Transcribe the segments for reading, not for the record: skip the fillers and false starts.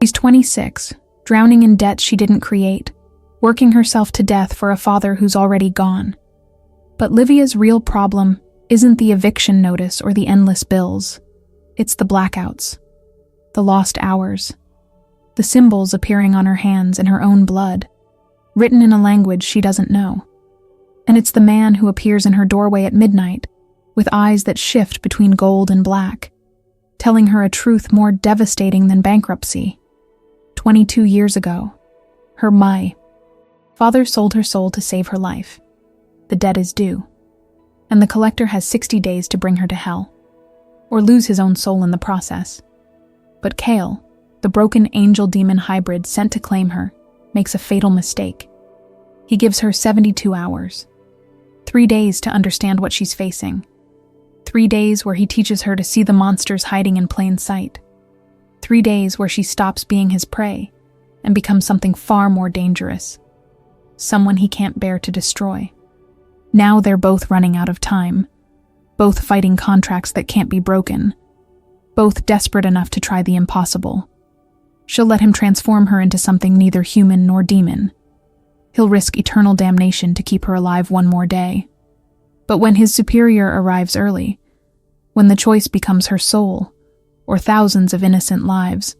She's 26, drowning in debts she didn't create, working herself to death for a father who's already gone. But Livia's real problem isn't the eviction notice or the endless bills. It's the blackouts, the lost hours, the symbols appearing on her hands in her own blood, written in a language she doesn't know. And it's the man who appears in her doorway at midnight, with eyes that shift between gold and black, telling her a truth more devastating than bankruptcy. 22 years ago, her father sold her soul to save her life. The debt is due, and the collector has 60 days to bring her to hell, or lose his own soul in the process. But Kale, the broken angel-demon hybrid sent to claim her, makes a fatal mistake. He gives her 72 hours, 3 days to understand what she's facing, 3 days where he teaches her to see the monsters hiding in plain sight, 3 days where she stops being his prey and becomes something far more dangerous, someone he can't bear to destroy. Now they're both running out of time, both fighting contracts that can't be broken, both desperate enough to try the impossible. She'll let him transform her into something neither human nor demon. He'll risk eternal damnation to keep her alive one more day. But when his superior arrives early, when the choice becomes her soul, or thousands of innocent lives,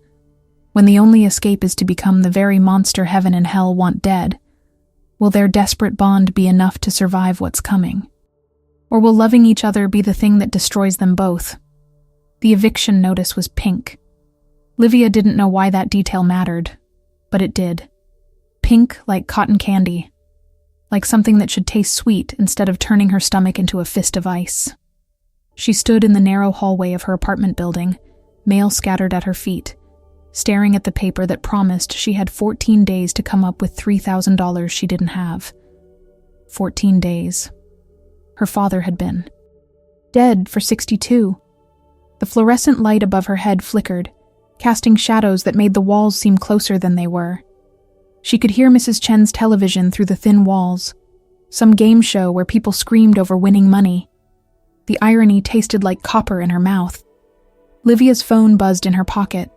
when the only escape is to become the very monster heaven and hell want dead, will their desperate bond be enough to survive what's coming? Or will loving each other be the thing that destroys them both? The eviction notice was pink. Livia didn't know why that detail mattered, but it did. Pink like cotton candy, like something that should taste sweet instead of turning her stomach into a fist of ice. She stood in the narrow hallway of her apartment building, mail scattered at her feet, staring at the paper that promised she had 14 days to come up with $3,000 she didn't have. 14 days. Her father had been dead for 62. The fluorescent light above her head flickered, casting shadows that made the walls seem closer than they were. She could hear Mrs. Chen's television through the thin walls, some game show where people screamed over winning money. The irony tasted like copper in her mouth. Livia's phone buzzed in her pocket.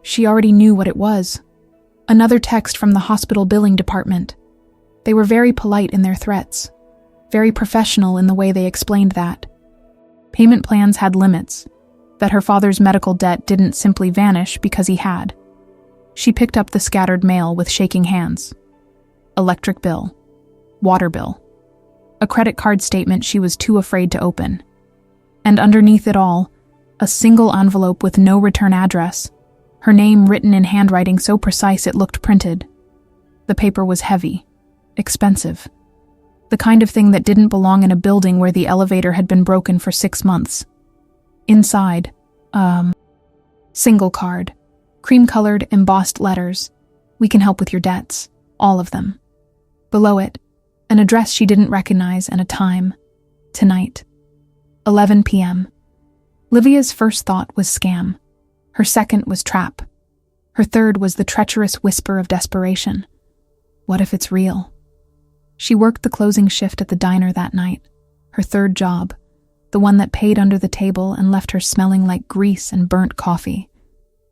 She already knew what it was. Another text from the hospital billing department. They were very polite in their threats, very professional in the way they explained that. Payment plans had limits, that her father's medical debt didn't simply vanish because he had. She picked up the scattered mail with shaking hands. Electric bill, water bill, a credit card statement she was too afraid to open. And underneath it all, a single envelope with no return address, her name written in handwriting so precise it looked printed. The paper was heavy, expensive, the kind of thing that didn't belong in a building where the elevator had been broken for 6 months. Inside, single card, cream-colored, embossed letters. We can help with your debts, all of them. Below it, an address she didn't recognize and a time. Tonight, 11 p.m. Livia's first thought was scam. Her second was trap. Her third was the treacherous whisper of desperation. What if it's real? She worked the closing shift at the diner that night, her third job, the one that paid under the table and left her smelling like grease and burnt coffee.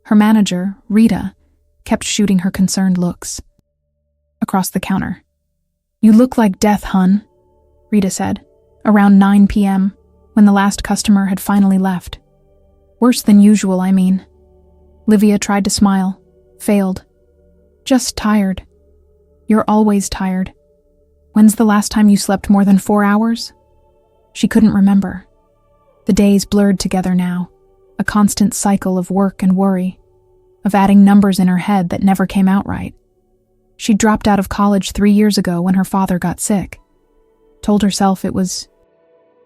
Her manager, Rita, kept shooting her concerned looks. Across the counter. "You look like death, hun," Rita said, around 9 p.m., when the last customer had finally left. "Worse than usual, I mean." Livia tried to smile, failed. "Just tired." "You're always tired. When's the last time you slept more than 4 hours?" She couldn't remember. The days blurred together now, a constant cycle of work and worry, of adding numbers in her head that never came out right. She dropped out of college 3 years ago when her father got sick. Told herself it was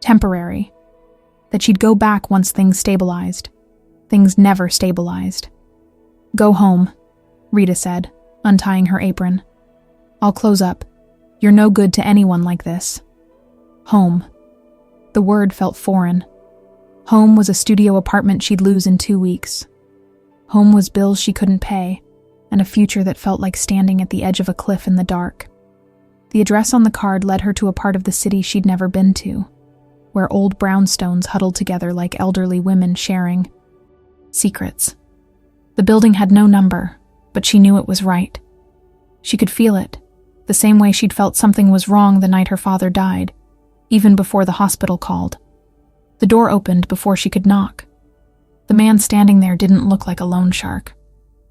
temporary, that she'd go back once things stabilized. Things never stabilized. "Go home," Rita said, untying her apron. "I'll close up. You're no good to anyone like this." Home. The word felt foreign. Home was a studio apartment she'd lose in 2 weeks. Home was bills she couldn't pay, and a future that felt like standing at the edge of a cliff in the dark. The address on the card led her to a part of the city she'd never been to, where old brownstones huddled together like elderly women sharing secrets. The building had no number, but she knew it was right. She could feel it, the same way she'd felt something was wrong the night her father died, even before the hospital called. The door opened before she could knock. The man standing there didn't look like a loan shark,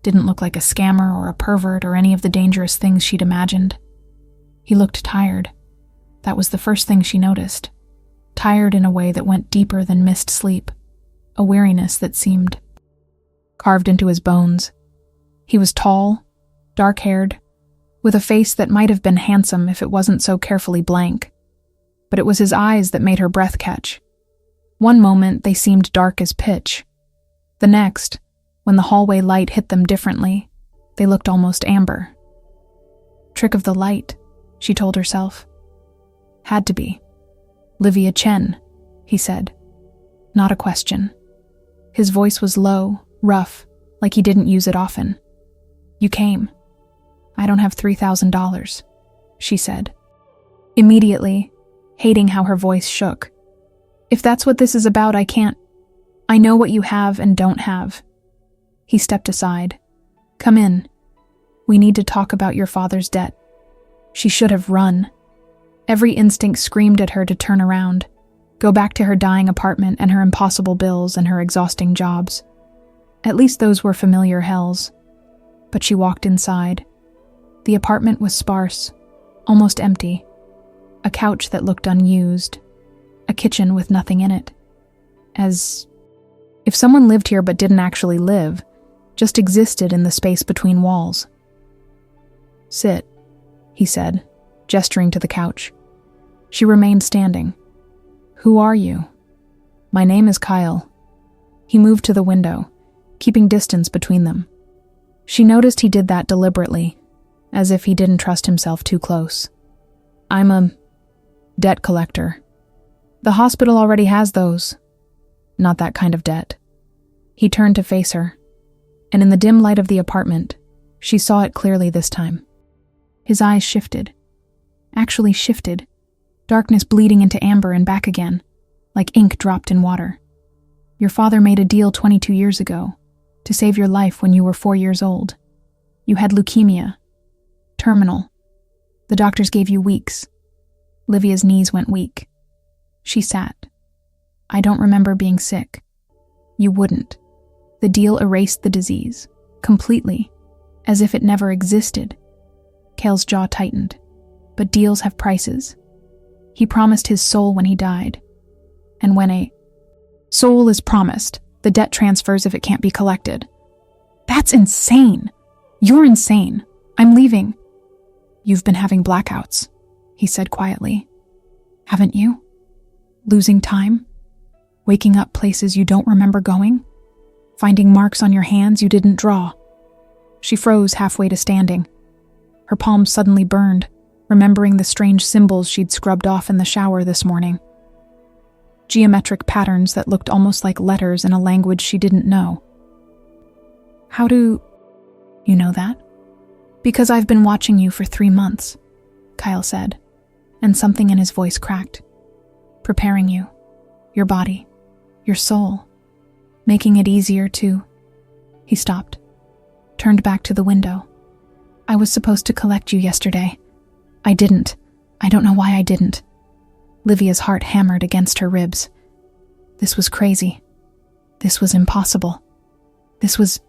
didn't look like a scammer or a pervert or any of the dangerous things she'd imagined. He looked tired. That was the first thing she noticed. Tired in a way that went deeper than missed sleep, a weariness that seemed carved into his bones. He was tall, dark-haired, with a face that might have been handsome if it wasn't so carefully blank. But it was his eyes that made her breath catch. One moment they seemed dark as pitch. The next, when the hallway light hit them differently, they looked almost amber. Trick of the light, she told herself. Had to be. Livia Chen, he said. Not a question. His voice was low, rough, like he didn't use it often. You came. I don't have $3,000, she said. Immediately, hating how her voice shook. If that's what this is about, I can't. I know what you have and don't have. He stepped aside. Come in. We need to talk about your father's debt. She should have run. Every instinct screamed at her to turn around, go back to her dying apartment and her impossible bills and her exhausting jobs. At least those were familiar hells. But she walked inside. The apartment was sparse, almost empty. A couch that looked unused. A kitchen with nothing in it. As if someone lived here but didn't actually live, just existed in the space between walls. Sit, he said, gesturing to the couch. She remained standing. Who are you? My name is Kyle. He moved to the window, keeping distance between them. She noticed he did that deliberately, as if he didn't trust himself too close. I'm a debt collector. The hospital already has those. Not that kind of debt. He turned to face her, and in the dim light of the apartment, she saw it clearly this time. His eyes shifted. Actually shifted. Darkness bleeding into amber and back again, like ink dropped in water. Your father made a deal 22 years ago, to save your life when you were 4 years old. You had leukemia. Terminal. The doctors gave you weeks. Livia's knees went weak. She sat. I don't remember being sick. You wouldn't. The deal erased the disease, completely, as if it never existed. Cale's jaw tightened. But deals have prices. He promised his soul when he died. And when a soul is promised, the debt transfers if it can't be collected. That's insane. You're insane. I'm leaving. You've been having blackouts, he said quietly. Haven't you? Losing time? Waking up places you don't remember going? Finding marks on your hands you didn't draw? She froze halfway to standing. Her palms suddenly burned, remembering the strange symbols she'd scrubbed off in the shower this morning. Geometric patterns that looked almost like letters in a language she didn't know. How do you know that? Because I've been watching you for 3 months, Kyle said, and something in his voice cracked. Preparing you, your body, your soul, making it easier to... He stopped, turned back to the window. I was supposed to collect you yesterday. I didn't. I don't know why I didn't. Livia's heart hammered against her ribs. This was crazy. This was impossible. This was...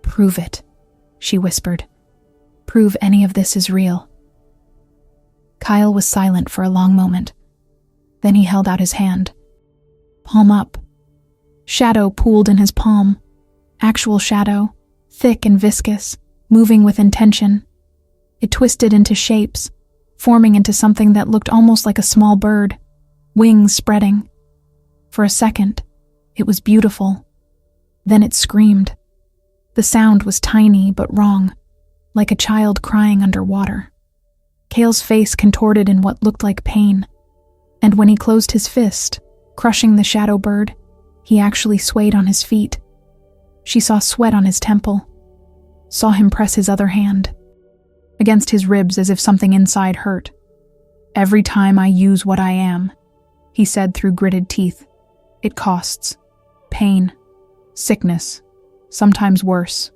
Prove it, she whispered. Prove any of this is real. Kyle was silent for a long moment. Then he held out his hand. Palm up. Shadow pooled in his palm. Actual shadow, thick and viscous, moving with intention. It twisted into shapes, forming into something that looked almost like a small bird, wings spreading. For a second, it was beautiful. Then it screamed. The sound was tiny but wrong, like a child crying underwater. Cale's face contorted in what looked like pain, and when he closed his fist, crushing the shadow bird, he actually swayed on his feet. She saw sweat on his temple, saw him press his other hand against his ribs as if something inside hurt. Every time I use what I am, he said through gritted teeth, it costs. Pain, sickness, sometimes worse.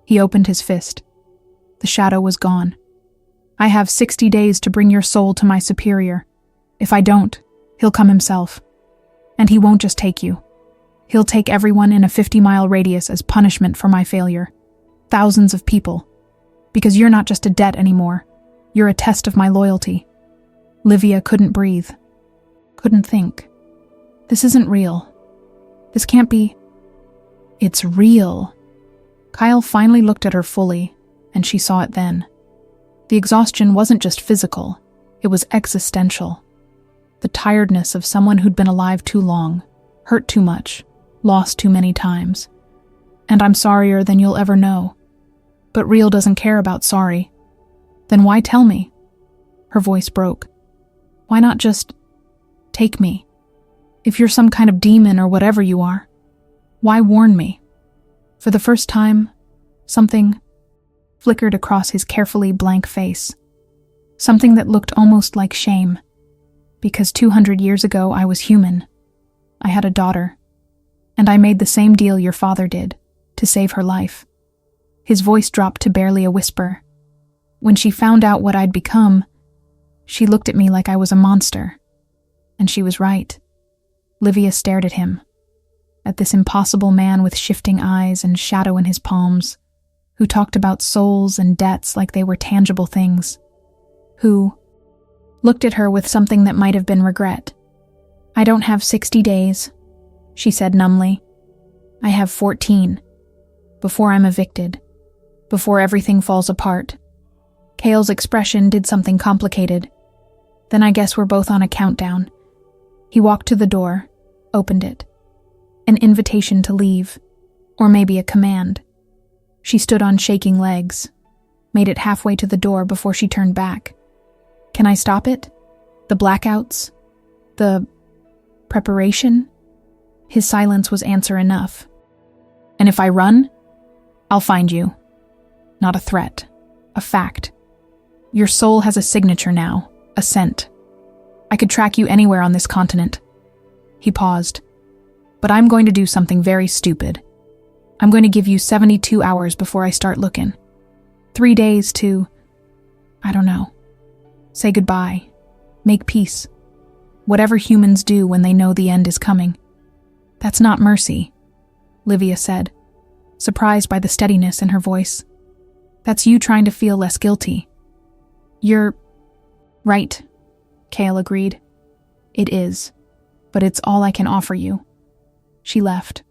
He opened his fist. The shadow was gone. I have 60 days to bring your soul to my superior. If I don't, he'll come himself. And he won't just take you. He'll take everyone in a 50-mile radius as punishment for my failure. Thousands of people. Because you're not just a debt anymore. You're a test of my loyalty. Livia couldn't breathe. Couldn't think. This isn't real. This can't be. It's real. Kyle finally looked at her fully, and she saw it then. The exhaustion wasn't just physical, it was existential. The tiredness of someone who'd been alive too long, hurt too much, lost too many times. And I'm sorrier than you'll ever know. But real doesn't care about sorry. Then why tell me? Her voice broke. Why not just take me? If you're some kind of demon or whatever you are, why warn me? For the first time, something flickered across his carefully blank face. Something that looked almost like shame. Because 200 years ago I was human. I had a daughter. And I made the same deal your father did, to save her life. His voice dropped to barely a whisper. When she found out what I'd become, she looked at me like I was a monster. And she was right. Livia stared at him. At this impossible man with shifting eyes and shadow in his palms, who talked about souls and debts like they were tangible things, who looked at her with something that might have been regret. I don't have 60 days, she said numbly. I have 14. Before I'm evicted. Before everything falls apart. Cale's expression did something complicated. Then I guess we're both on a countdown. He walked to the door, opened it. An invitation to leave, or maybe a command. She stood on shaking legs, made it halfway to the door before she turned back. Can I stop it? The blackouts? The preparation? His silence was answer enough. And if I run, I'll find you. Not a threat, a fact. Your soul has a signature now, a scent. I could track you anywhere on this continent. He paused. But I'm going to do something very stupid. I'm going to give you 72 hours before I start looking. 3 days to, I don't know, say goodbye, make peace. Whatever humans do when they know the end is coming. That's not mercy, Livia said, surprised by the steadiness in her voice. That's you trying to feel less guilty. You're right, Cale agreed. It is, but it's all I can offer you. She left,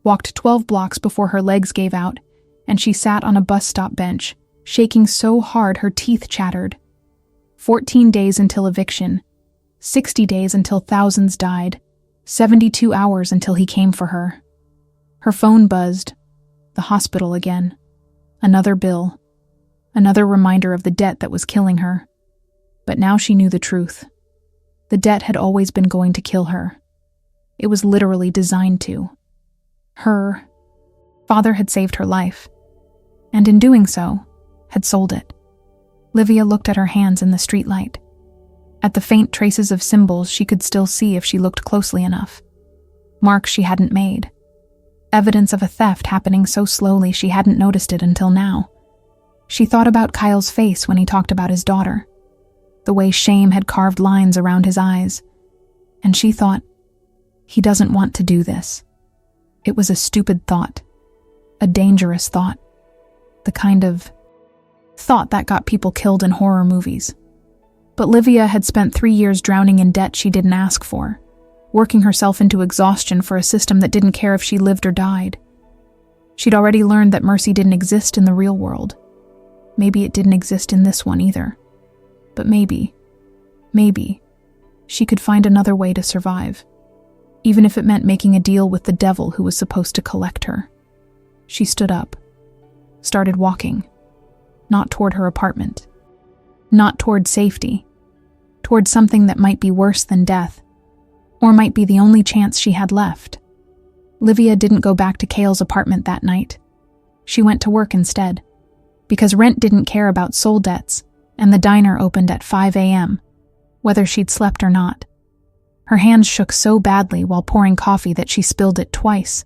walked 12 blocks before her legs gave out, and she sat on a bus stop bench, shaking so hard her teeth chattered. 14 days until eviction, 60 days until thousands died, 72 hours until he came for her. Her phone buzzed. The hospital again. Another bill. Another reminder of the debt that was killing her. But now she knew the truth. The debt had always been going to kill her. It was literally designed to. Her father had saved her life, and in doing so, had sold it. Livia looked at her hands in the streetlight. At the faint traces of symbols she could still see if she looked closely enough. Marks she hadn't made. Evidence of a theft happening so slowly she hadn't noticed it until now. She thought about Kyle's face when he talked about his daughter. The way shame had carved lines around his eyes. And she thought, he doesn't want to do this. It was a stupid thought. A dangerous thought. The kind of thought that got people killed in horror movies. But Livia had spent 3 years drowning in debt she didn't ask for, working herself into exhaustion for a system that didn't care if she lived or died. She'd already learned that mercy didn't exist in the real world. Maybe it didn't exist in this one either. But maybe, she could find another way to survive. Even if it meant making a deal with the devil who was supposed to collect her. She stood up, started walking, not toward her apartment, not toward safety, toward something that might be worse than death, or might be the only chance she had left. Livia didn't go back to Cale's apartment that night. She went to work instead, because rent didn't care about soul debts, and the diner opened at 5 a.m., whether she'd slept or not. Her hands shook so badly while pouring coffee that she spilled it twice.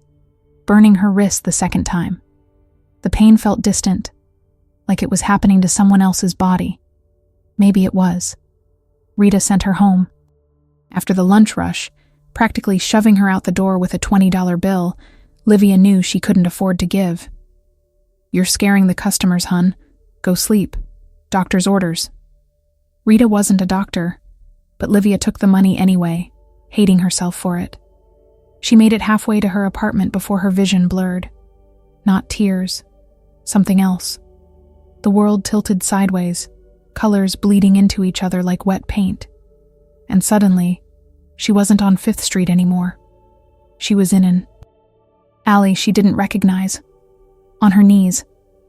burning her wrist the second time. The pain felt distant, like it was happening to someone else's body. Maybe it was. Rita sent her home. After the lunch rush, practically shoving her out the door with a $20 bill, Livia knew she couldn't afford to give. "You're scaring the customers, hun. Go sleep. Doctor's orders." Rita wasn't a doctor, but Livia took the money anyway, hating herself for it. She made it halfway to her apartment before her vision blurred. Not tears. Something else. The world tilted sideways, colors bleeding into each other like wet paint. And suddenly, she wasn't on 5th Street anymore. She was in an alley she didn't recognize. On her knees,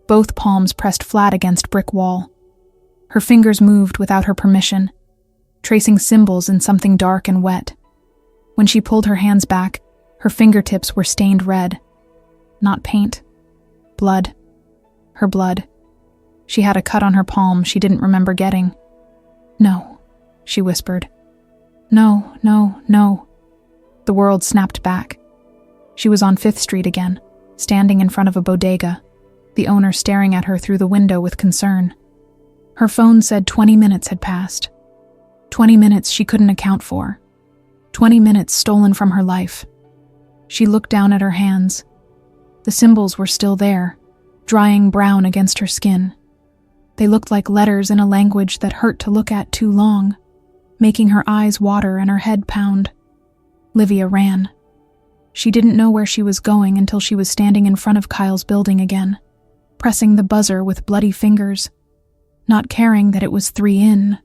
both palms pressed flat against brick wall. Her fingers moved without her permission, tracing symbols in something dark and wet. When she pulled her hands back, her fingertips were stained red. Not paint. Blood. Her blood. She had a cut on her palm she didn't remember getting. "No," she whispered. "No, no, no." The world snapped back. She was on 5th Street again, standing in front of a bodega, the owner staring at her through the window with concern. Her phone said 20 minutes had passed. 20 minutes she couldn't account for. 20 minutes stolen from her life. She looked down at her hands. The symbols were still there, drying brown against her skin. They looked like letters in a language that hurt to look at too long, making her eyes water and her head pound. Livia ran. She didn't know where she was going until she was standing in front of Kyle's building again, pressing the buzzer with bloody fingers, not caring that it was 3 in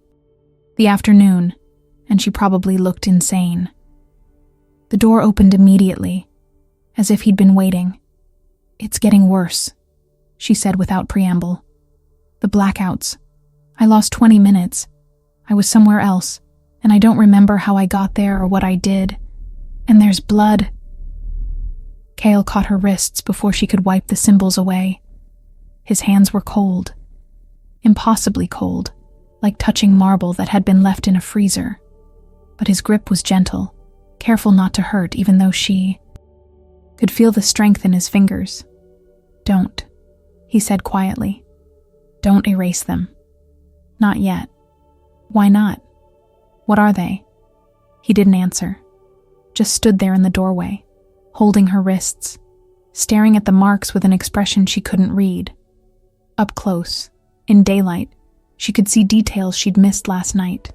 the afternoon, and she probably looked insane. The door opened immediately, as if he'd been waiting. "It's getting worse," she said without preamble. "The blackouts. I lost 20 minutes. I was somewhere else, and I don't remember how I got there or what I did. And there's blood." Kale caught her wrists before she could wipe the symbols away. His hands were cold. Impossibly cold, like touching marble that had been left in a freezer. But his grip was gentle, careful not to hurt even though she could feel the strength in his fingers. "Don't," he said quietly. "Don't erase them. Not yet." "Why not? What are they?" He didn't answer, just stood there in the doorway, holding her wrists, staring at the marks with an expression she couldn't read. Up close, in daylight, she could see details she'd missed last night.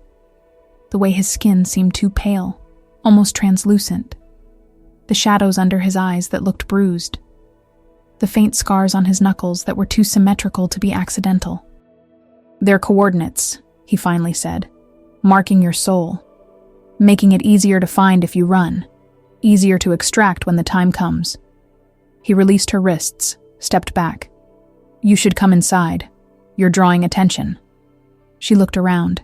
The way his skin seemed too pale, almost translucent. The shadows under his eyes that looked bruised. The faint scars on his knuckles that were too symmetrical to be accidental. "They're coordinates," he finally said, "marking your soul, making it easier to find if you run, easier to extract when the time comes." He released her wrists, stepped back. "You should come inside. You're drawing attention." She looked around.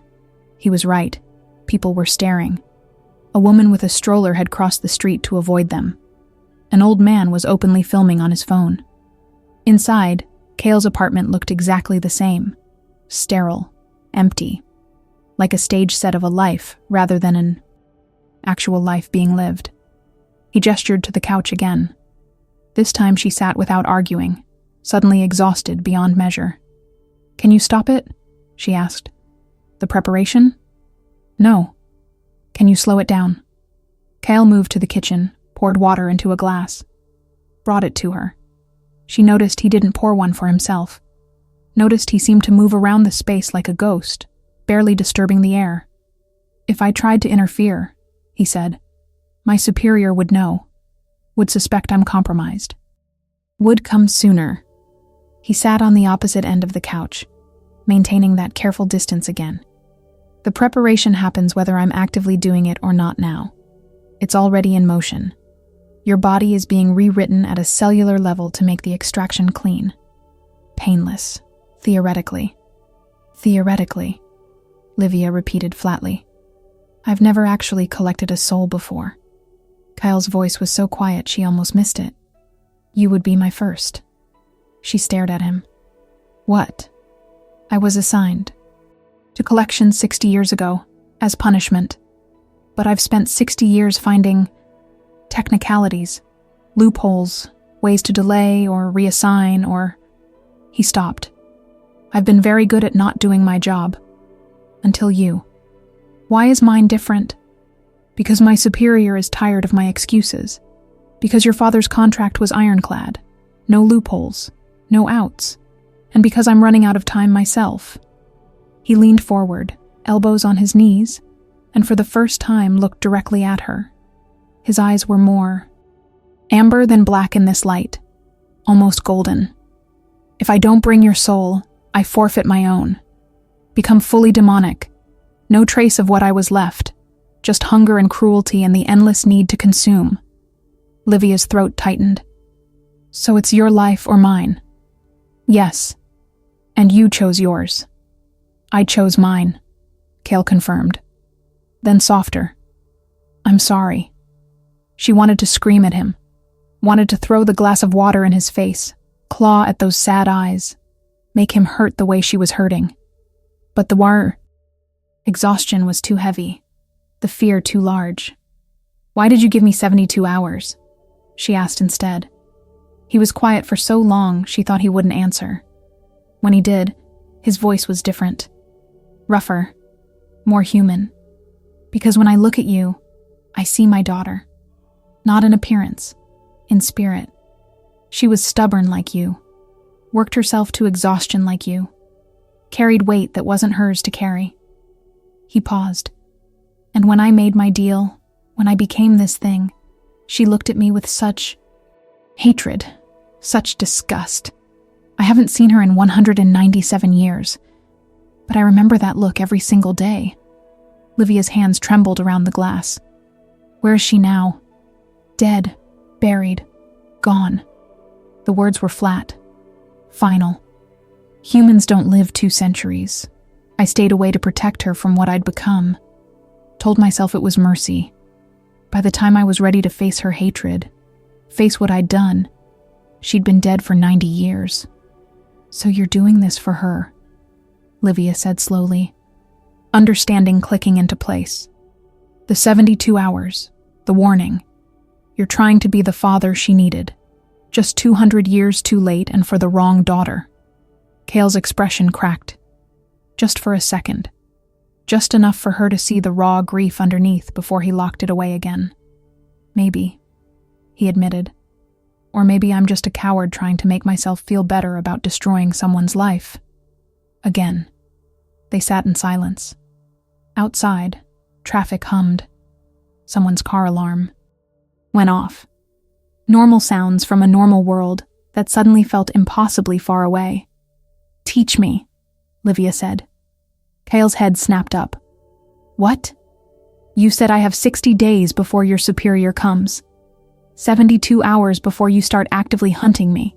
He was right. People were staring. A woman with a stroller had crossed the street to avoid them. An old man was openly filming on his phone. Inside, Kale's apartment looked exactly the same. Sterile, empty. Like a stage set of a life rather than an actual life being lived. He gestured to the couch again. This time she sat without arguing, suddenly exhausted beyond measure. "Can you stop it?" she asked. "The preparation?" "No." "Can you slow it down?" Kale moved to the kitchen, poured water into a glass, brought it to her. She noticed he didn't pour one for himself. Noticed he seemed to move around the space like a ghost, barely disturbing the air. "If I tried to interfere," he said, "my superior would know, would suspect I'm compromised. Would come sooner." He sat on the opposite end of the couch, maintaining that careful distance again. "The preparation happens whether I'm actively doing it or not now. It's already in motion. Your body is being rewritten at a cellular level to make the extraction clean. Painless, theoretically." "Theoretically," Livia repeated flatly. "I've never actually collected a soul before." Kyle's voice was so quiet she almost missed it. "You would be my first." She stared at him. "What?" "I was assigned to collection 60 years ago, as punishment. But I've spent 60 years finding technicalities, loopholes, ways to delay or reassign or... He stopped. I've been very good at not doing my job. Until you. Why is mine different? Because my superior is tired of my excuses. Because your father's contract was ironclad. No loopholes. No outs. And because I'm running out of time myself. He leaned forward, elbows on his knees, and for the first time looked directly at her. His eyes were more amber than black in this light, almost golden. If I don't bring your soul, I forfeit my own. Become fully demonic. No trace of what I was left, just hunger and cruelty and the endless need to consume. Livia's throat tightened. So it's your life or mine? Yes. And you chose yours. I chose mine, Cale confirmed. Then softer. I'm sorry. She wanted to scream at him, wanted to throw the glass of water in his face, claw at those sad eyes, make him hurt the way she was hurting. But the exhaustion was too heavy, the fear too large. Why did you give me 72 hours? She asked instead. He was quiet for so long she thought he wouldn't answer. When he did, his voice was different. Rougher, more human. Because when I look at you, I see my daughter. Not in appearance, in spirit. She was stubborn like you, worked herself to exhaustion like you, carried weight that wasn't hers to carry. He paused. And when I made my deal, when I became this thing, she looked at me with such hatred, such disgust. I haven't seen her in 197 years, but I remember that look every single day. Livia's hands trembled around the glass. Where is she now? Dead, buried, gone. The words were flat, final. Humans don't live 2 centuries. I stayed away to protect her from what I'd become. Told myself it was mercy. By the time I was ready to face her hatred, face what I'd done, she'd been dead for 90 years. So you're doing this for her, Livia said slowly, understanding clicking into place. The 72 hours, the warning. You're trying to be the father she needed, just 200 years too late and for the wrong daughter. Cale's expression cracked. Just for a second. Just enough for her to see the raw grief underneath before he locked it away again. Maybe, he admitted. Or maybe I'm just a coward trying to make myself feel better about destroying someone's life. Again. They sat in silence. Outside, traffic hummed. Someone's car alarm went off. Normal sounds from a normal world that suddenly felt impossibly far away. Teach me, Livia said. Cale's head snapped up. What? You said I have 60 days before your superior comes. 72 hours before you start actively hunting me.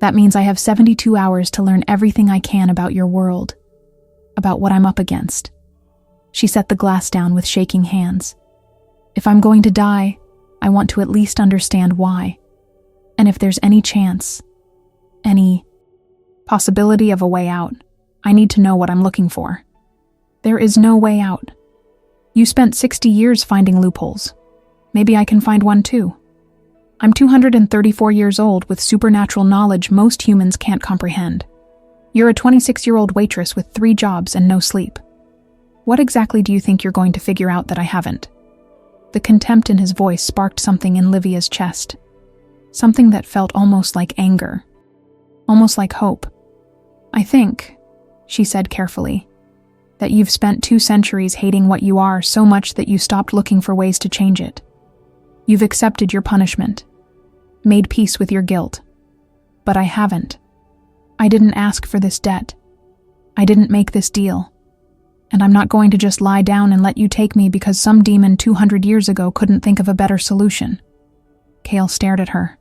That means I have 72 hours to learn everything I can about your world. About what I'm up against. She set the glass down with shaking hands. If I'm going to die, I want to at least understand why. And if there's any chance, any possibility of a way out, I need to know what I'm looking for. There is no way out. You spent 60 years finding loopholes. Maybe I can find one too. I'm 234 years old with supernatural knowledge most humans can't comprehend. You're a 26-year-old waitress with 3 jobs and no sleep. What exactly do you think you're going to figure out that I haven't? The contempt in his voice sparked something in Livia's chest. Something that felt almost like anger. Almost like hope. I think, she said carefully, that you've spent 2 centuries hating what you are so much that you stopped looking for ways to change it. You've accepted your punishment. Made peace with your guilt. But I haven't. I didn't ask for this debt. I didn't make this deal. And I'm not going to just lie down and let you take me because some demon 200 years ago couldn't think of a better solution. Cale stared at her.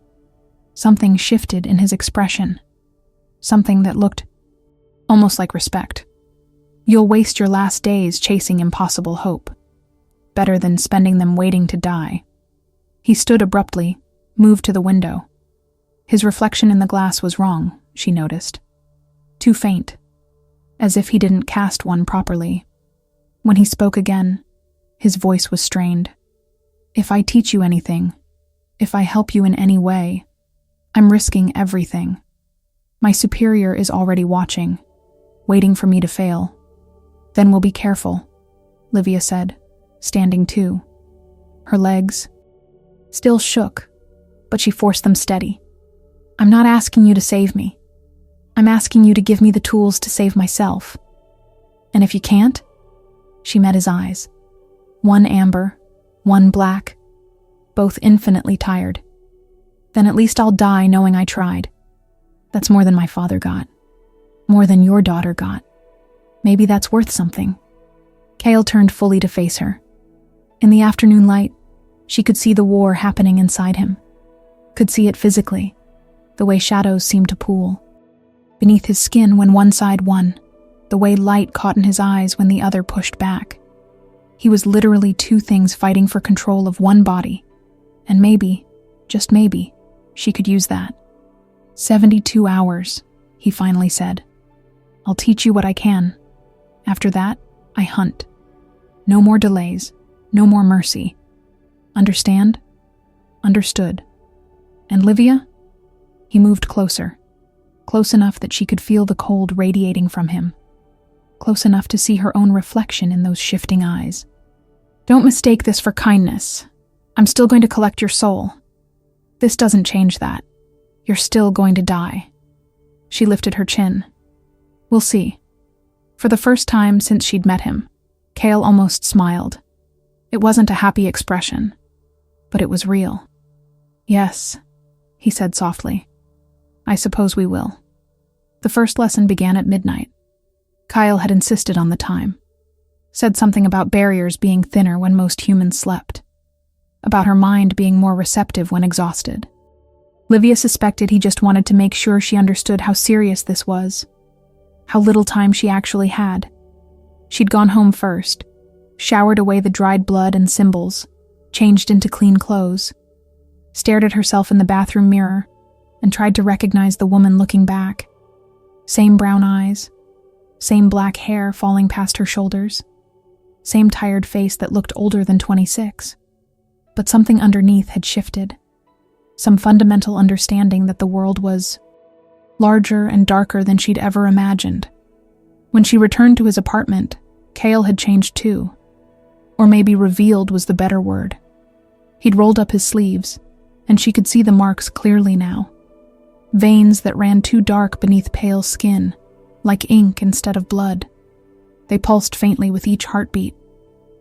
Something shifted in his expression. Something that looked almost like respect. You'll waste your last days chasing impossible hope. Better than spending them waiting to die. He stood abruptly, moved to the window. His reflection in the glass was wrong, she noticed. Too faint. As if he didn't cast one properly. When he spoke again, his voice was strained. If I teach you anything, if I help you in any way, I'm risking everything. My superior is already watching, waiting for me to fail. Then we'll be careful, Livia said, standing too. Her legs still shook, but she forced them steady. I'm not asking you to save me. I'm asking you to give me the tools to save myself. And if you can't? She met his eyes. One amber, one black, both infinitely tired. Then at least I'll die knowing I tried. That's more than my father got. More than your daughter got. Maybe that's worth something. Cale turned fully to face her. In the afternoon light, she could see the war happening inside him. Could see it physically, the way shadows seemed to pool. Beneath his skin when one side won, the way light caught in his eyes when the other pushed back. He was literally two things fighting for control of one body. And maybe, just maybe, she could use that. 72 hours, he finally said. I'll teach you what I can. After that, I hunt. No more delays, no more mercy. Understand? Understood. And Livia? He moved closer, close enough that she could feel the cold radiating from him, close enough to see her own reflection in those shifting eyes. Don't mistake this for kindness. I'm still going to collect your soul. This doesn't change that. You're still going to die. She lifted her chin. We'll see. For the first time since she'd met him, Cale almost smiled. It wasn't a happy expression, but it was real. Yes, he said softly. I suppose we will. The first lesson began at midnight. Kyle had insisted on the time. Said something about barriers being thinner when most humans slept. About her mind being more receptive when exhausted. Livia suspected he just wanted to make sure she understood how serious this was. How little time she actually had. She'd gone home first, showered away the dried blood and symbols, changed into clean clothes, stared at herself in the bathroom mirror, and tried to recognize the woman looking back. Same brown eyes, same black hair falling past her shoulders, same tired face that looked older than 26. But something underneath had shifted. Some fundamental understanding that the world was larger and darker than she'd ever imagined. When she returned to his apartment, Cale had changed too. Or maybe revealed was the better word. He'd rolled up his sleeves, and she could see the marks clearly now. Veins that ran too dark beneath pale skin, like ink instead of blood. They pulsed faintly with each heartbeat,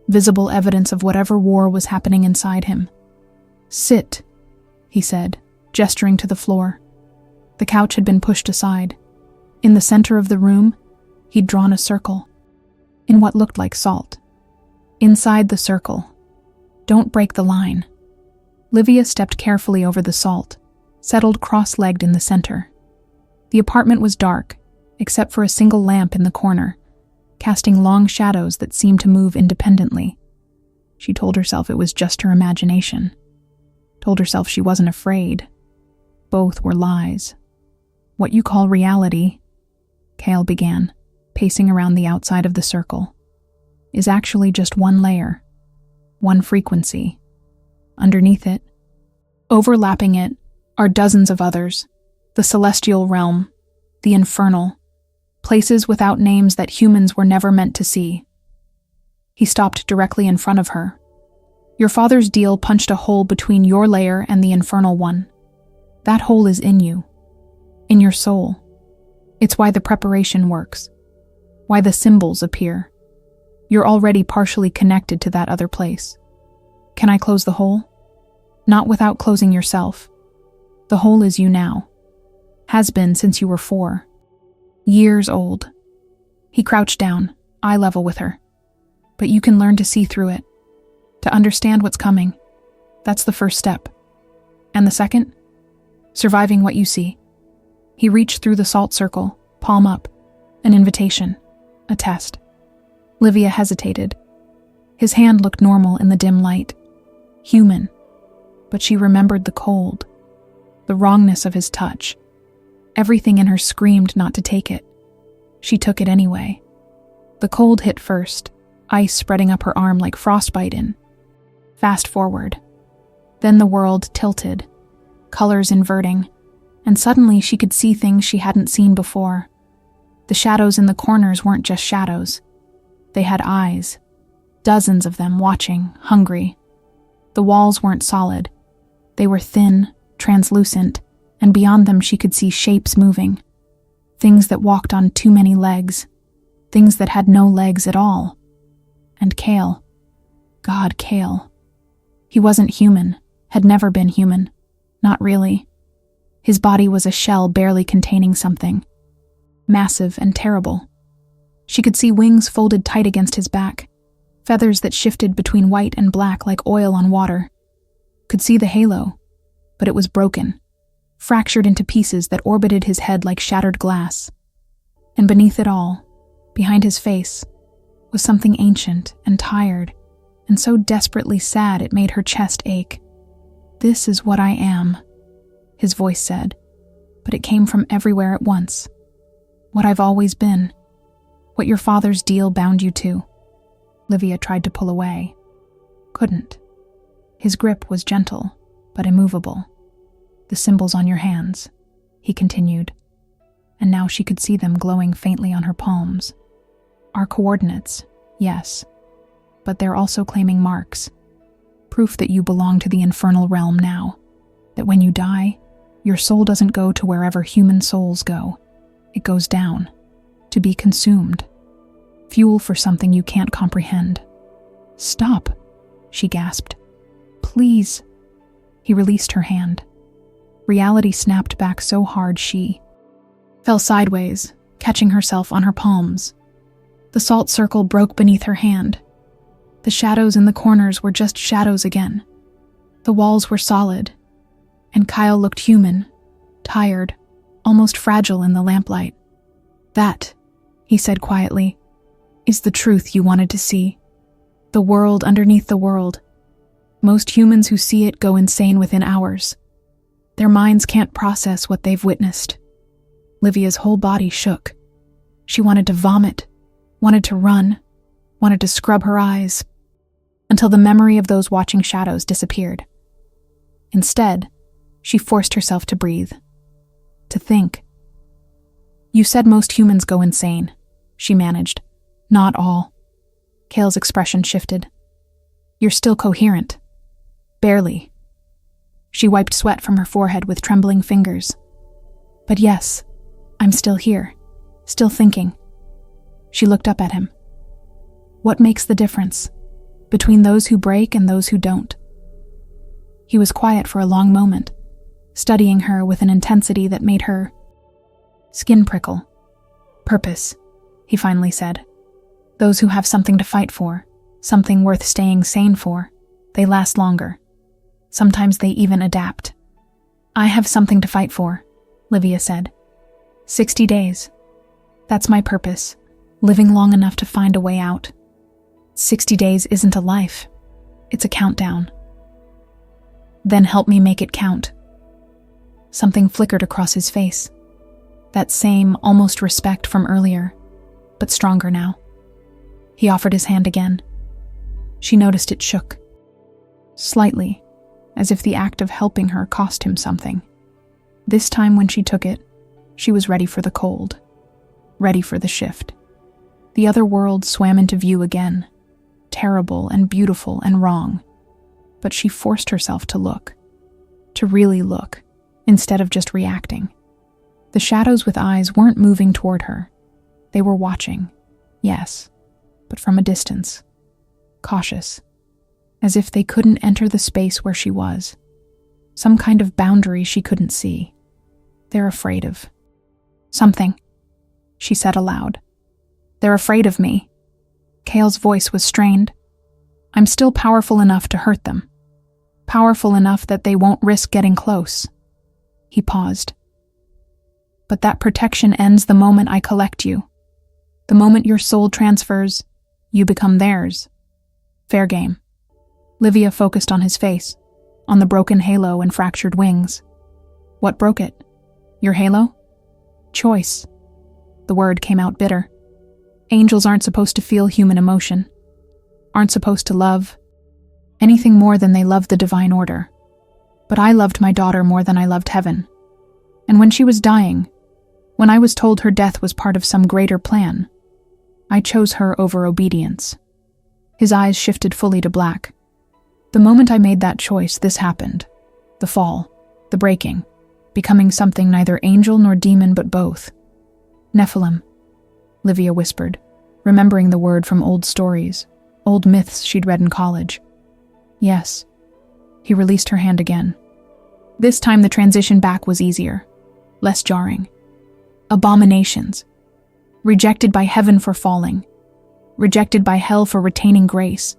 visible evidence of whatever war was happening inside him. Sit, he said, gesturing to the floor. The couch had been pushed aside. In the center of the room, he'd drawn a circle, in what looked like salt. Inside the circle, don't break the line. Livia stepped carefully over the salt, settled cross-legged in the center. The apartment was dark, except for a single lamp in the corner, casting long shadows that seemed to move independently. She told herself it was just her imagination. Told herself she wasn't afraid. Both were lies. What you call reality, Cale began, pacing around the outside of the circle, is actually just one layer, one frequency. Underneath it, overlapping it, are dozens of others, the celestial realm, the infernal, places without names that humans were never meant to see. He stopped directly in front of her. Your father's deal punched a hole between your layer and the infernal one. That hole is in you, in your soul. It's why the preparation works, why the symbols appear. You're already partially connected to that other place. Can I close the hole? Not without closing yourself. The hole is you now. Has been since you were 4. Years old. He crouched down, eye level with her. But you can learn to see through it. To understand what's coming. That's the first step. And the second? Surviving what you see. He reached through the salt circle, palm up. An invitation. A test. Livia hesitated. His hand looked normal in the dim light. Human. But she remembered the cold. The wrongness of his touch. Everything in her screamed not to take it. She took it anyway. The cold hit first, ice spreading up her arm like frostbite in. Fast forward. Then the world tilted, colors inverting, and suddenly she could see things she hadn't seen before. The shadows in the corners weren't just shadows. They had eyes, dozens of them watching, hungry. The walls weren't solid. They were thin, translucent, and beyond them she could see shapes moving. Things that walked on too many legs. Things that had no legs at all. And Cale. God, Cale. He wasn't human, had never been human. Not really. His body was a shell barely containing something. Massive and terrible. She could see wings folded tight against his back, feathers that shifted between white and black like oil on water. Could see the halo, but it was broken, fractured into pieces that orbited his head like shattered glass. And beneath it all, behind his face, was something ancient and tired, and so desperately sad it made her chest ache. "This is what I am," his voice said, but it came from everywhere at once. "What I've always been. What your father's deal bound you to." Livia tried to pull away. Couldn't. His grip was gentle, but immovable. "The symbols on your hands," he continued, and now she could see them glowing faintly on her palms. "Are coordinates, yes, but they're also claiming marks. Proof that you belong to the infernal realm now. That when you die, your soul doesn't go to wherever human souls go. It goes down, to be consumed. Fuel for something you can't comprehend." "Stop," she gasped. "Please." He released her hand. Reality snapped back so hard she fell sideways, catching herself on her palms. The salt circle broke beneath her hand. The shadows in the corners were just shadows again. The walls were solid, and Kyle looked human, tired, almost fragile in the lamplight. "That," he said quietly, "is the truth you wanted to see. The world underneath the world. Most humans who see it go insane within hours. Their minds can't process what they've witnessed." Livia's whole body shook. She wanted to vomit, wanted to run, wanted to scrub her eyes, until the memory of those watching shadows disappeared. Instead, she forced herself to breathe, to think. "You said most humans go insane," she managed. "Not all." Cale's expression shifted. "You're still coherent. Barely." She wiped sweat from her forehead with trembling fingers. "But yes, I'm still here, still thinking." She looked up at him. "What makes the difference between those who break and those who don't?" He was quiet for a long moment, studying her with an intensity that made her skin prickle. "Purpose," he finally said. "Those who have something to fight for, something worth staying sane for, they last longer. Sometimes they even adapt." "I have something to fight for," Livia said. 60 days. That's my purpose, living long enough to find a way out. 60 days isn't a life. It's a countdown." "Then help me make it count." Something flickered across his face. That same, almost respect from earlier, but stronger now. He offered his hand again. She noticed it shook. Slightly, as if the act of helping her cost him something. This time when she took it, she was ready for the cold. Ready for the shift. The other world swam into view again. Terrible and beautiful and wrong. But she forced herself to look. To really look, instead of just reacting. The shadows with eyes weren't moving toward her. They were watching, yes, but from a distance. Cautious. As if they couldn't enter the space where she was. Some kind of boundary she couldn't see. "They're afraid of something," she said aloud. "They're afraid of me." Cale's voice was strained. "I'm still powerful enough to hurt them. Powerful enough that they won't risk getting close." He paused. "But that protection ends the moment I collect you. The moment your soul transfers, you become theirs. Fair game." Livia focused on his face, on the broken halo and fractured wings. "What broke it? Your halo?" "Choice." The word came out bitter. "Angels aren't supposed to feel human emotion. Aren't supposed to love anything more than they love the divine order. But I loved my daughter more than I loved heaven. And when she was dying, when I was told her death was part of some greater plan, I chose her over obedience." His eyes shifted fully to black. "The moment I made that choice, this happened. The fall, the breaking, becoming something neither angel nor demon but both. Nephilim," Livia whispered, remembering the word from old stories, old myths she'd read in college. "Yes." He released her hand again. This time the transition back was easier, less jarring. Abominations. Rejected by heaven for falling. Rejected by hell for retaining grace.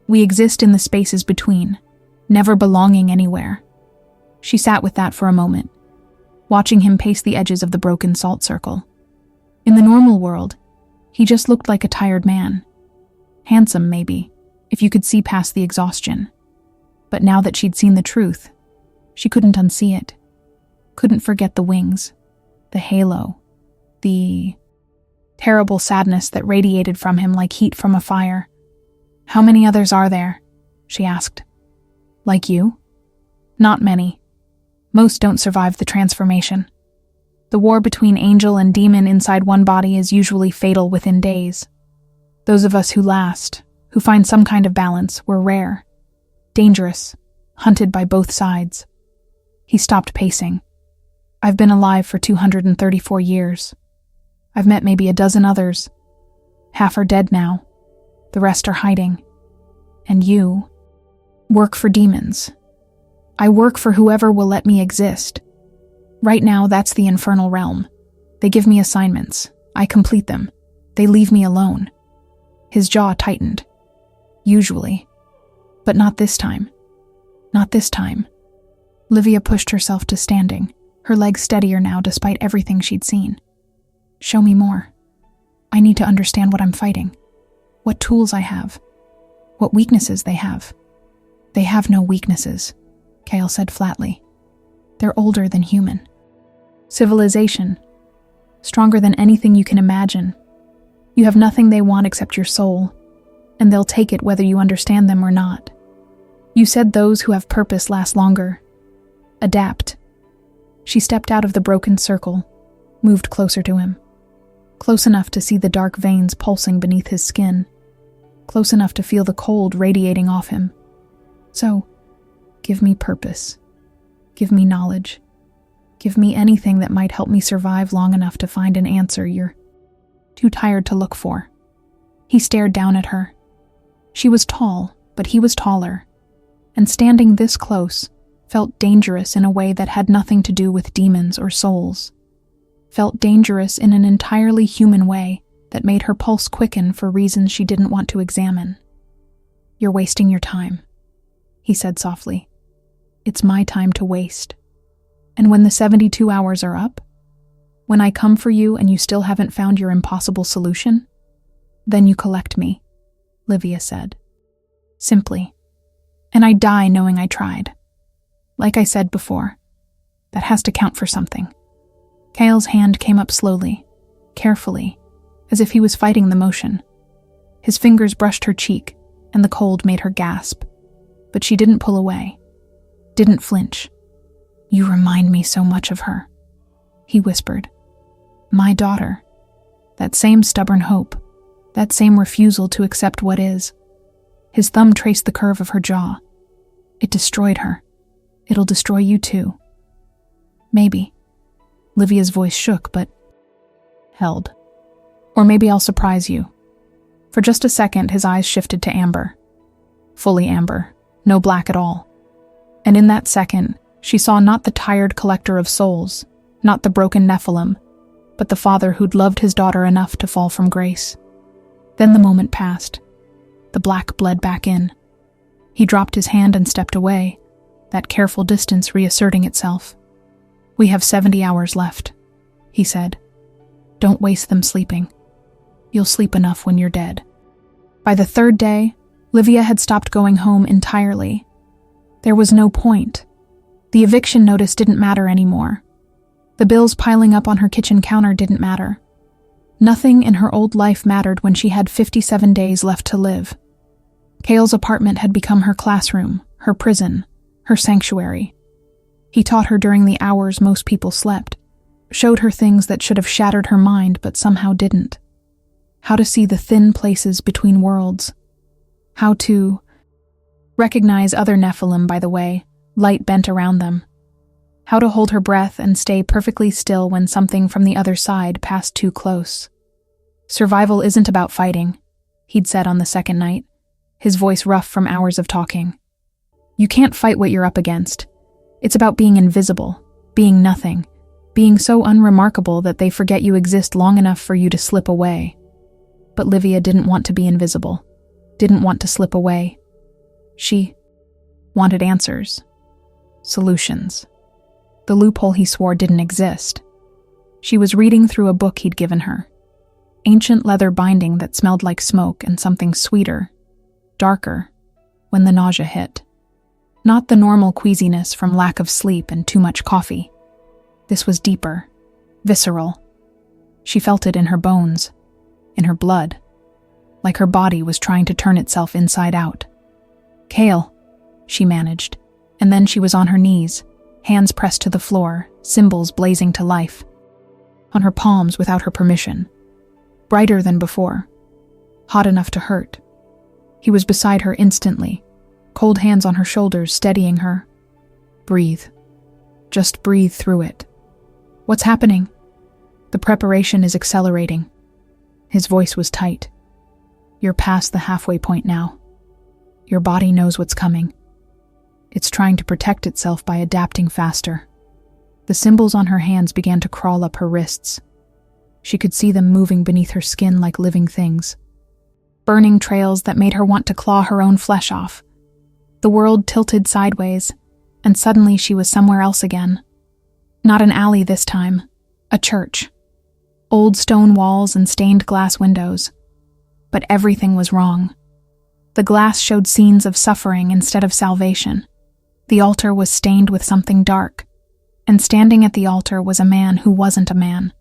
We exist in the spaces between, never belonging anywhere. She sat with that for a moment, watching him pace the edges of the broken salt circle. In the normal world, he just looked like a tired man. Handsome, maybe, if you could see past the exhaustion. But now that she'd seen the truth, she couldn't unsee it. Couldn't forget the wings, the halo, the terrible sadness that radiated from him like heat from a fire. "How many others are there?" she asked. "Like you?" "Not many. Most don't survive the transformation. The war between angel and demon inside one body is usually fatal within days. Those of us who last, who find some kind of balance, were rare. Dangerous, hunted by both sides." He stopped pacing. "I've been alive for 234 years. I've met maybe a dozen others. Half are dead now. The rest are hiding. And you work for demons. I work for whoever will let me exist. Right now, that's the infernal realm. They give me assignments. I complete them. They leave me alone." His jaw tightened. "Usually. But not this time. Not this time." Livia pushed herself to standing, her legs steadier now despite everything she'd seen. "Show me more. I need to understand what I'm fighting. What tools I have. What weaknesses they have." "They have no weaknesses," Kale said flatly. "They're older than human. Civilization. Stronger than anything you can imagine. You have nothing they want except your soul, and they'll take it whether you understand them or not. You said those who have purpose last longer. Adapt." She stepped out of the broken circle, moved closer to him. Close enough to see the dark veins pulsing beneath his skin. Close enough to feel the cold radiating off him. "So, give me purpose. Give me knowledge. Give me anything that might help me survive long enough to find an answer you're too tired to look for." He stared down at her. She was tall, but he was taller, and standing this close felt dangerous in a way that had nothing to do with demons or souls. Felt dangerous in an entirely human way that made her pulse quicken for reasons she didn't want to examine. "You're wasting your time," he said softly. "It's my time to waste. And when the 72 hours are up, when I come for you and you still haven't found your impossible solution, then you collect me," Livia said. Simply. "And I die knowing I tried. Like I said before, that has to count for something." Kale's hand came up slowly, carefully, as if he was fighting the motion. His fingers brushed her cheek, and the cold made her gasp. But she didn't pull away, didn't flinch. "You remind me so much of her," he whispered. "My daughter. That same stubborn hope, that same refusal to accept what is." His thumb traced the curve of her jaw. "It destroyed her. It'll destroy you too." "Maybe." Livia's voice shook, but held. "Or maybe I'll surprise you." For just a second, his eyes shifted to amber. Fully amber, no black at all. And in that second, she saw not the tired collector of souls, not the broken Nephilim, but the father who'd loved his daughter enough to fall from grace. Then the moment passed. The black bled back in. He dropped his hand and stepped away, that careful distance reasserting itself. "We have 70 hours left," he said. "Don't waste them sleeping. You'll sleep enough when you're dead." By the third day, Livia had stopped going home entirely. There was no point. The eviction notice didn't matter anymore. The bills piling up on her kitchen counter didn't matter. Nothing in her old life mattered when she had 57 days left to live. Kale's apartment had become her classroom, her prison, her sanctuary. He taught her during the hours most people slept, showed her things that should have shattered her mind but somehow didn't. How to see the thin places between worlds. How to recognize other Nephilim by the way light bent around them. How to hold her breath and stay perfectly still when something from the other side passed too close. Survival isn't about fighting, he'd said on the second night, his voice rough from hours of talking. You can't fight what you're up against. It's about being invisible, being nothing, being so unremarkable that they forget you exist long enough for you to slip away. But Livia didn't want to be invisible, didn't want to slip away. She wanted answers, solutions. The loophole he swore didn't exist. She was reading through a book he'd given her. Ancient leather binding that smelled like smoke and something sweeter, darker, when the nausea hit. Not the normal queasiness from lack of sleep and too much coffee. This was deeper, visceral. She felt it in her bones, in her blood, like her body was trying to turn itself inside out. Kale, she managed, and then she was on her knees, hands pressed to the floor, symbols blazing to life. On her palms without her permission. Brighter than before. Hot enough to hurt. He was beside her instantly, cold hands on her shoulders steadying her. Breathe. Just breathe through it. What's happening? The preparation is accelerating. His voice was tight. You're past the halfway point now. Your body knows what's coming. It's trying to protect itself by adapting faster. The symbols on her hands began to crawl up her wrists. She could see them moving beneath her skin like living things. Burning trails that made her want to claw her own flesh off. The world tilted sideways, and suddenly she was somewhere else again. Not an alley this time, a church. Old stone walls and stained glass windows. But everything was wrong. The glass showed scenes of suffering instead of salvation. The altar was stained with something dark, and standing at the altar was a man who wasn't a man.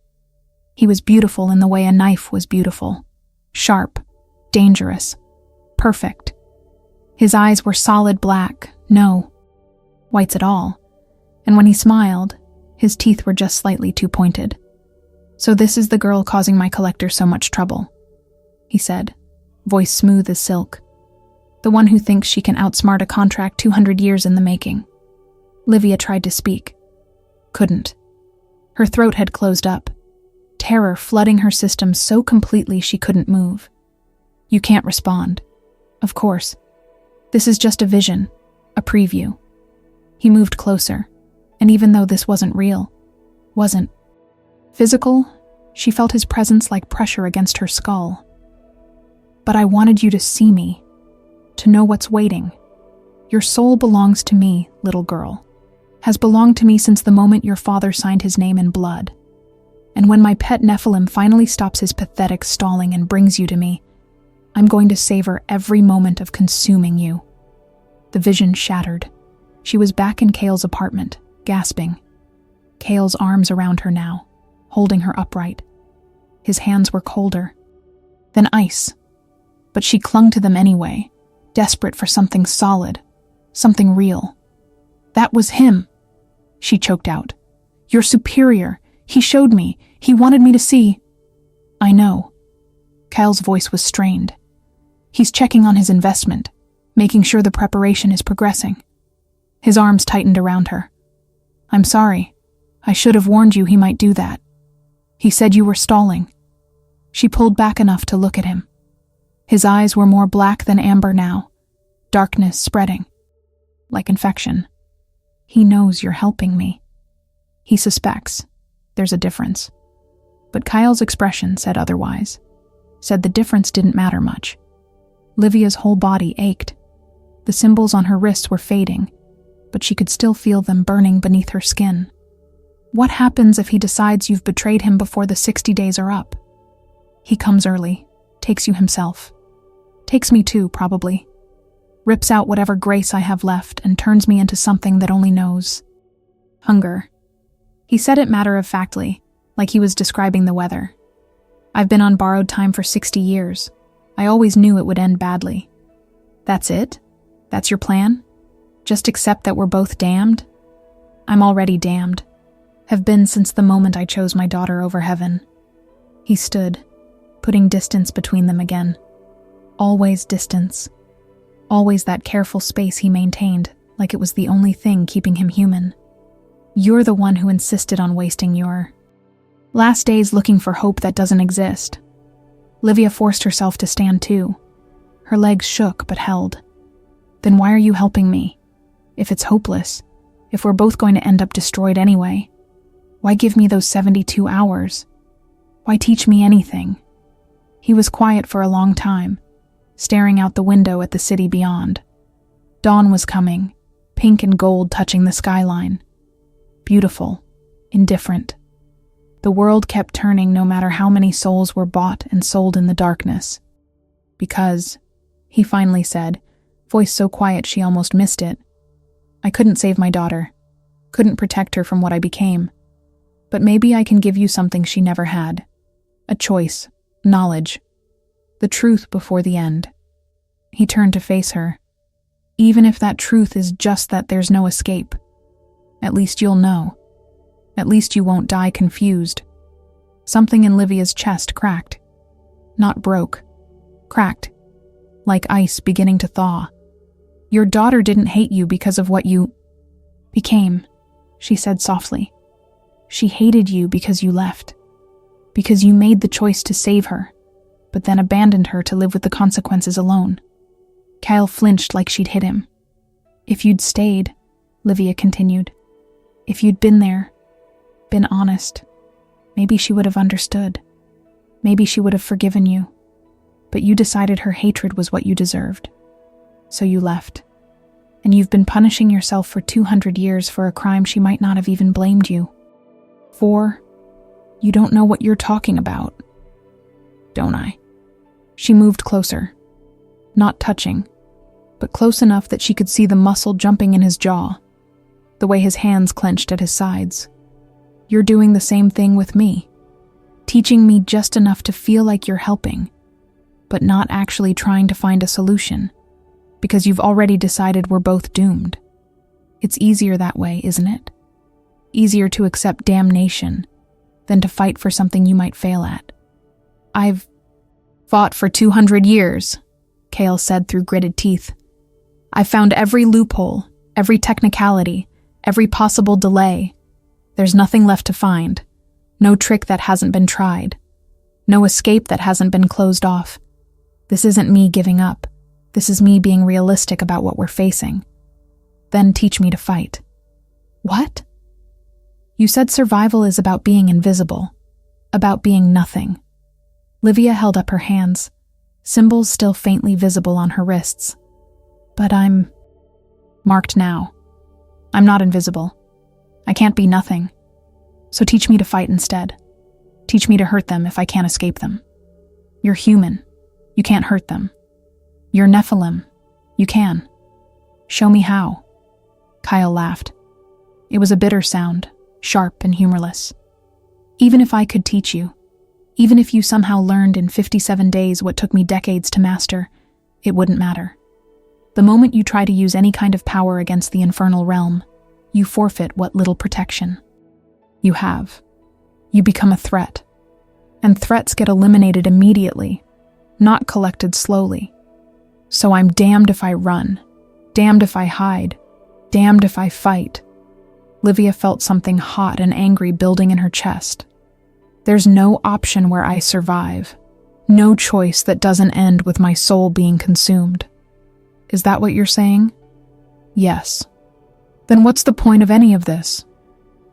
He was beautiful in the way a knife was beautiful. Sharp, dangerous, perfect. His eyes were solid black, no whites at all, and when he smiled, his teeth were just slightly too pointed. So this is the girl causing my collector so much trouble, he said, voice smooth as silk. The one who thinks she can outsmart a contract 200 years in the making. Livia tried to speak. Couldn't. Her throat had closed up, terror flooding her system so completely she couldn't move. You can't respond. Of course. This is just a vision, a preview. He moved closer, and even though this wasn't real, wasn't physical, she felt his presence like pressure against her skull. But I wanted you to see me. To know what's waiting. Your soul belongs to me, little girl. Has belonged to me since the moment your father signed his name in blood. And when my pet Nephilim finally stops his pathetic stalling and brings you to me, I'm going to savor every moment of consuming you. The vision shattered. She was back in Kale's apartment, gasping. Kale's arms around her now, holding her upright. His hands were colder than ice, but she clung to them anyway. Desperate for something solid, something real. That was him, she choked out. You're superior. He showed me. He wanted me to see. I know. Kyle's voice was strained. He's checking on his investment, making sure the preparation is progressing. His arms tightened around her. I'm sorry. I should have warned you he might do that. He said you were stalling. She pulled back enough to look at him. His eyes were more black than amber now, darkness spreading, like infection. He knows you're helping me. He suspects. There's a difference. But Kyle's expression said otherwise, said the difference didn't matter much. Livia's whole body ached. The symbols on her wrists were fading, but she could still feel them burning beneath her skin. What happens if he decides you've betrayed him before the 60 days are up? He comes early, takes you himself. Takes me too, probably. Rips out whatever grace I have left and turns me into something that only knows hunger. He said it matter-of-factly, like he was describing the weather. I've been on borrowed time for 60 years. I always knew it would end badly. That's it? That's your plan? Just accept that we're both damned? I'm already damned. Have been since the moment I chose my daughter over heaven." He stood, putting distance between them again. Always distance. Always that careful space he maintained, like it was the only thing keeping him human. "You're the one who insisted on wasting your last days looking for hope that doesn't exist." Livia forced herself to stand too. Her legs shook but held. "Then why are you helping me? If it's hopeless, if we're both going to end up destroyed anyway, why give me those 72 hours? Why teach me anything?" He was quiet for a long time, staring out the window at the city beyond. Dawn was coming, pink and gold touching the skyline. Beautiful, indifferent. The world kept turning no matter how many souls were bought and sold in the darkness. "Because," he finally said, voice so quiet she almost missed it, "I couldn't save my daughter, couldn't protect her from what I became. But maybe I can give you something she never had. A choice, knowledge, the truth before the end." He turned to face her. "Even if that truth is just that there's no escape, at least you'll know. At least you won't die confused." Something in Livia's chest cracked. Not broke. Cracked. Like ice beginning to thaw. "Your daughter didn't hate you because of what you became," she said softly. "She hated you because you left. Because you made the choice to save her, but then abandoned her to live with the consequences alone." Kyle flinched like she'd hit him. "If you'd stayed," Livia continued, "if you'd been there, been honest, maybe she would have understood. Maybe she would have forgiven you. But you decided her hatred was what you deserved. So you left. And you've been punishing yourself for 200 years for a crime she might not have even blamed you for. You don't know what you're talking about." "Don't I?" She moved closer. Not touching, but close enough that she could see the muscle jumping in his jaw, the way his hands clenched at his sides. "You're doing the same thing with me. Teaching me just enough to feel like you're helping, but not actually trying to find a solution, because you've already decided we're both doomed. It's easier that way, isn't it? Easier to accept damnation than to fight for something you might fail at." "I've fought for 200 years, Kale said through gritted teeth. "I've found every loophole, every technicality, every possible delay. There's nothing left to find. No trick that hasn't been tried. No escape that hasn't been closed off. This isn't me giving up. This is me being realistic about what we're facing. Then teach me to fight." "What?" "You said survival is about being invisible, about being nothing." Livia held up her hands, symbols still faintly visible on her wrists. "But I'm marked now. I'm not invisible. I can't be nothing. So teach me to fight instead. Teach me to hurt them if I can't escape them. You're human. You can't hurt them. You're Nephilim. You can. Show me how." Kyle laughed. It was a bitter sound, sharp and humorless. "Even if I could teach you, even if you somehow learned in 57 days what took me decades to master, it wouldn't matter. The moment you try to use any kind of power against the infernal realm, you forfeit what little protection you have. You become a threat. And threats get eliminated immediately, not collected slowly. So I'm damned if I run, damned if I hide, damned if I fight." Livia felt something hot and angry building in her chest. "There's no option where I survive. No choice that doesn't end with my soul being consumed." "Is that what you're saying?" "Yes." "Then what's the point of any of this?"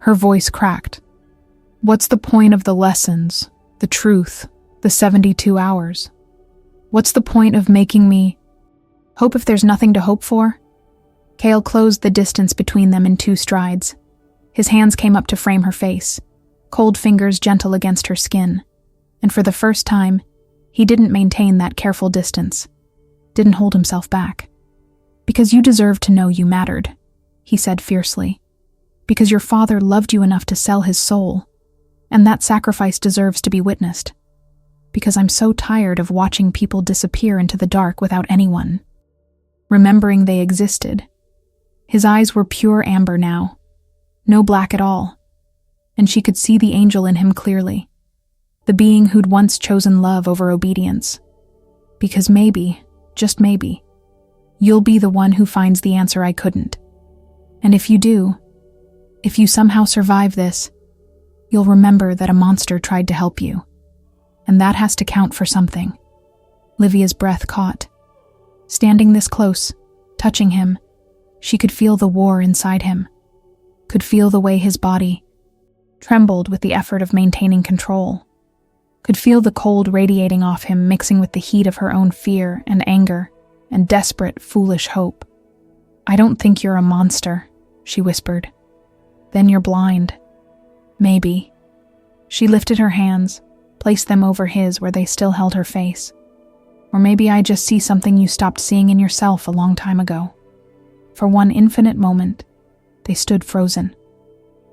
Her voice cracked. "What's the point of the lessons, the truth, the 72 hours? What's the point of making me hope if there's nothing to hope for?" Kale closed the distance between them in 2 strides. His hands came up to frame her face, cold fingers gentle against her skin. And for the first time, he didn't maintain that careful distance, didn't hold himself back. "Because you deserve to know you mattered," he said fiercely. "Because your father loved you enough to sell his soul, and that sacrifice deserves to be witnessed. Because I'm so tired of watching people disappear into the dark without anyone remembering they existed." His eyes were pure amber now, No black at all. And she could see the angel in him clearly, the being who'd once chosen love over obedience. Because maybe, just maybe, you'll be the one who finds the answer I couldn't. And if you do, if you somehow survive this, you'll remember that a monster tried to help you. And that has to count for something. Livia's breath caught. Standing this close, touching him, she could feel the war inside him, could feel the way his body trembled with the effort of maintaining control, could feel the cold radiating off him mixing with the heat of her own fear and anger and desperate, foolish hope. "I don't think you're a monster," she whispered. "Then you're blind. Maybe." She lifted her hands, placed them over his where they still held her face. "Or maybe I just see something you stopped seeing in yourself a long time ago." For one infinite moment, they stood frozen.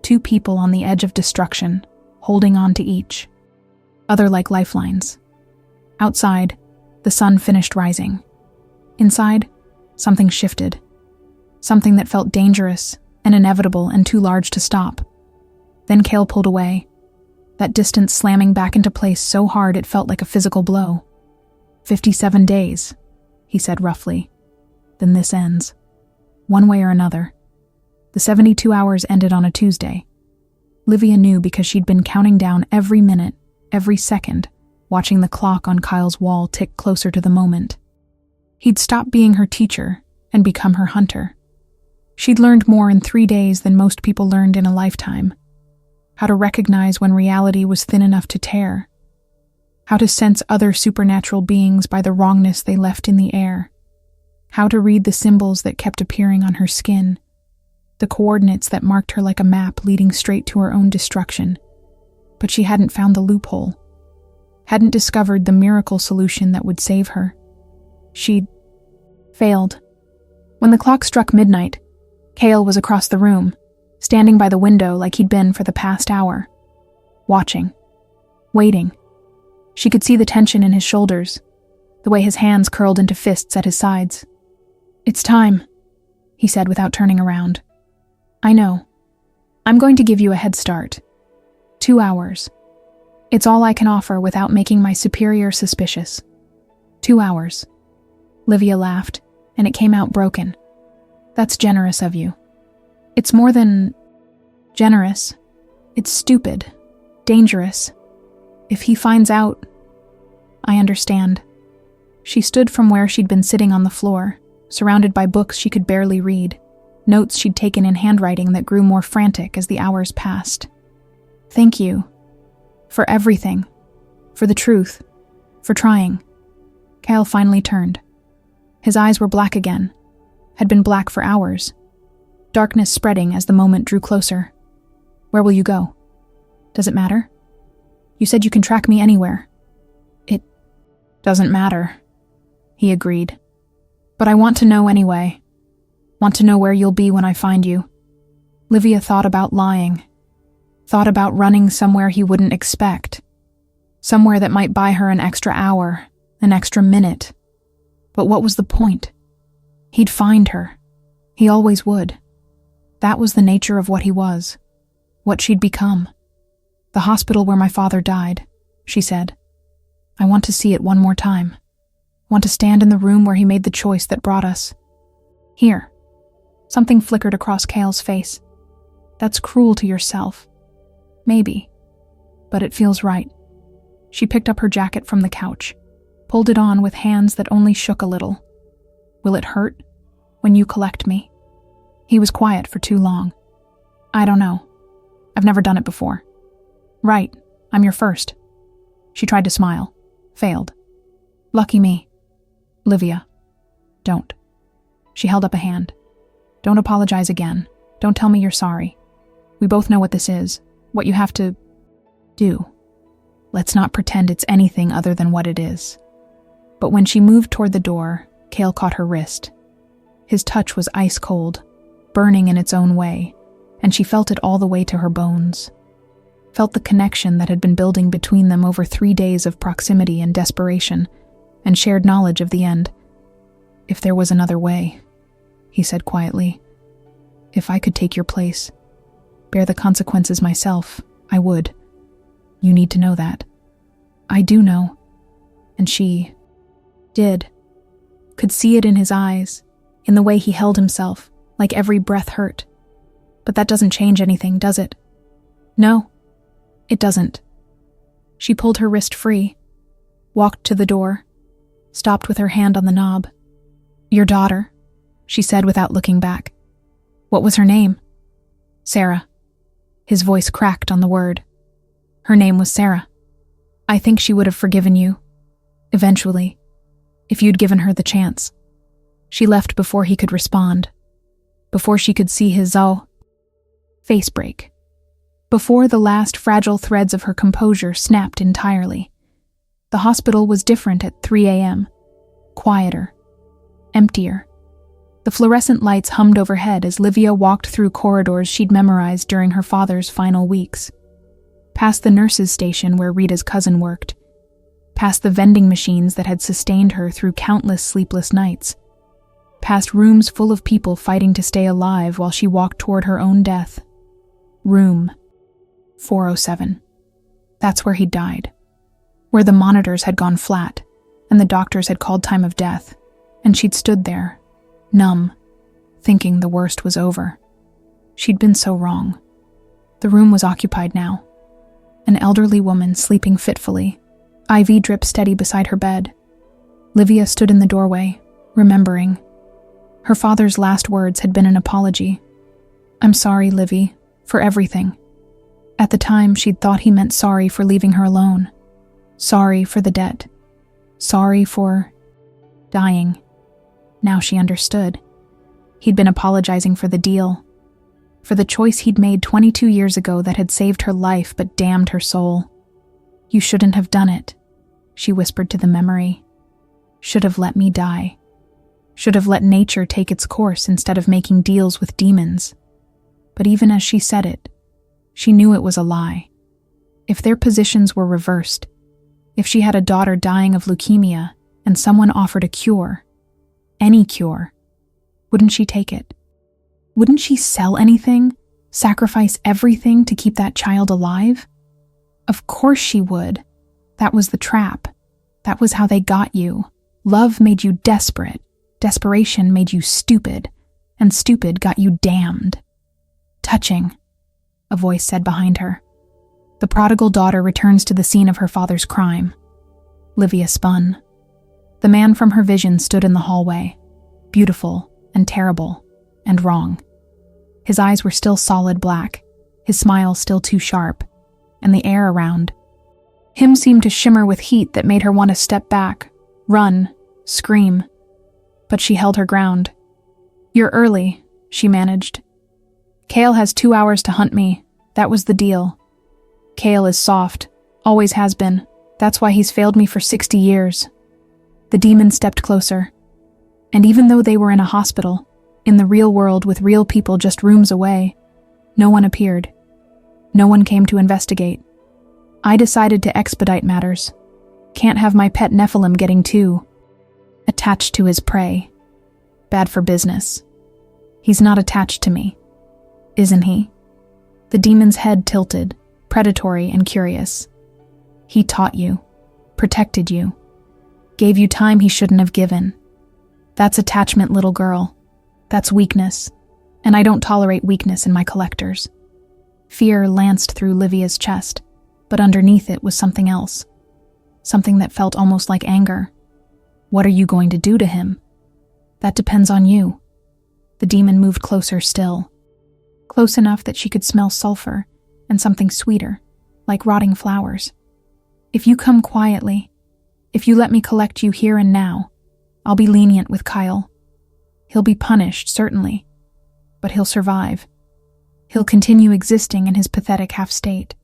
Two people on the edge of destruction, holding on to each, other like lifelines. Outside, the sun finished rising. Inside, something shifted. Something that felt dangerous and inevitable and too large to stop. Then Cale pulled away, that distance slamming back into place so hard it felt like a physical blow. 57 days, he said roughly. Then this ends. One way or another. The 72 hours ended on a Tuesday. Livia knew because she'd been counting down every minute, every second, watching the clock on Kyle's wall tick closer to the moment. He'd stopped being her teacher and become her hunter. She'd learned more in 3 days than most people learned in a lifetime. How to recognize when reality was thin enough to tear. How to sense other supernatural beings by the wrongness they left in the air. How to read the symbols that kept appearing on her skin. The coordinates that marked her like a map leading straight to her own destruction. But she hadn't found the loophole. Hadn't discovered the miracle solution that would save her. She'd failed. When the clock struck midnight, Cale was across the room, standing by the window like he'd been for the past hour. Watching. Waiting. She could see the tension in his shoulders, the way his hands curled into fists at his sides. "It's time," he said without turning around. "I know. I'm going to give you a head start. 2 hours. It's all I can offer without making my superior suspicious. 2 hours." Livia laughed, and it came out broken. "That's generous of you." "It's more than generous. It's stupid. Dangerous. If he finds out..." "I understand." She stood from where she'd been sitting on the floor, surrounded by books she could barely read, notes she'd taken in handwriting that grew more frantic as the hours passed. "Thank you. For everything. For the truth. For trying." Cale finally turned. His eyes were black again. Had been black for hours. Darkness spreading as the moment drew closer. "Where will you go? Does it matter? You said you can track me anywhere." "It doesn't matter," he agreed. "But I want to know anyway. Want to know where you'll be when I find you." Livia thought about lying. Thought about running somewhere he wouldn't expect. Somewhere that might buy her an extra hour, an extra minute. But what was the point? He'd find her. He always would. That was the nature of what he was. What she'd become. "The hospital where my father died," she said. "I want to see it one more time. Want to stand in the room where he made the choice that brought us." "Here." Something flickered across Cale's face. "That's cruel to yourself." "Maybe. But it feels right." She picked up her jacket from the couch, pulled it on with hands that only shook a little. "Will it hurt when you collect me?" He was quiet for too long. "I don't know. I've never done it before." "Right, I'm your first." She tried to smile. Failed. "Lucky me." "Livia, don't." She held up a hand. "Don't apologize again. Don't tell me you're sorry. We both know what this is, what you have to do. Let's not pretend it's anything other than what it is." But when she moved toward the door, Cale caught her wrist. His touch was ice cold, burning in its own way, and she felt it all the way to her bones. Felt the connection that had been building between them over 3 days of proximity and desperation, and shared knowledge of the end. "If there was another way," he said quietly. "If I could take your place." bear the consequences myself, I would. You need to know that. I do know. And she did. Could see it in his eyes, in the way he held himself, like every breath hurt. But that doesn't change anything, does it? No, it doesn't. She pulled her wrist free, walked to the door, stopped with her hand on the knob. Your daughter, she said without looking back. What was her name? Sarah. His voice cracked on the word. Her name was Sarah. I think she would have forgiven you. Eventually. If you'd given her the chance. She left before he could respond. Before she could see his face break. Before the last fragile threads of her composure snapped entirely. The hospital was different at 3 a.m. Quieter. Emptier. The fluorescent lights hummed overhead as Livia walked through corridors she'd memorized during her father's final weeks. Past the nurse's station where Rita's cousin worked. Past the vending machines that had sustained her through countless sleepless nights. Past rooms full of people fighting to stay alive while she walked toward her own death. Room 407. That's where he died. Where the monitors had gone flat, and the doctors had called time of death, and she'd stood there, numb, thinking the worst was over. She'd been so wrong. The room was occupied now. An elderly woman sleeping fitfully, IV drip steady beside her bed. Livia stood in the doorway, remembering. Her father's last words had been an apology. I'm sorry, Livy, for everything. At the time, she'd thought he meant sorry for leaving her alone. Sorry for the debt. Sorry for dying. Now she understood. He'd been apologizing for the deal. For the choice he'd made 22 years ago that had saved her life but damned her soul. You shouldn't have done it, she whispered to the memory. Should have let me die. Should have let nature take its course instead of making deals with demons. But even as she said it, she knew it was a lie. If their positions were reversed, if she had a daughter dying of leukemia and someone offered a cure, any cure, wouldn't she take it? Wouldn't she sell anything, sacrifice everything to keep that child alive? Of course she would. That was the trap. That was how they got you. Love made you desperate. Desperation made you stupid. And stupid got you damned. Touching, a voice said behind her. The prodigal daughter returns to the scene of her father's crime. Livia spun. The man from her vision stood in the hallway, beautiful and terrible and wrong. His eyes were still solid black, his smile still too sharp, and the air around him seemed to shimmer with heat that made her want to step back, run, scream. But she held her ground. You're early, she managed. Kale has 2 hours to hunt me. That was the deal. Kale is soft, always has been. That's why he's failed me for 60 years. The demon stepped closer. And even though they were in a hospital, in the real world with real people just rooms away, no one appeared. No one came to investigate. I decided to expedite matters. Can't have my pet Nephilim getting too attached to his prey. Bad for business. He's not attached to me, isn't he? The demon's head tilted, predatory and curious. He taught you, protected you, gave you time he shouldn't have given. That's attachment, little girl. That's weakness, and I don't tolerate weakness in my collectors. Fear lanced through Livia's chest, but underneath it was something else. Something that felt almost like anger. What are you going to do to him? That depends on you. The demon moved closer still. Close enough that she could smell sulfur and something sweeter, like rotting flowers. If you come quietly, if you let me collect you here and now, I'll be lenient with Kyle. He'll be punished, certainly, but he'll survive. He'll continue existing in his pathetic half-state.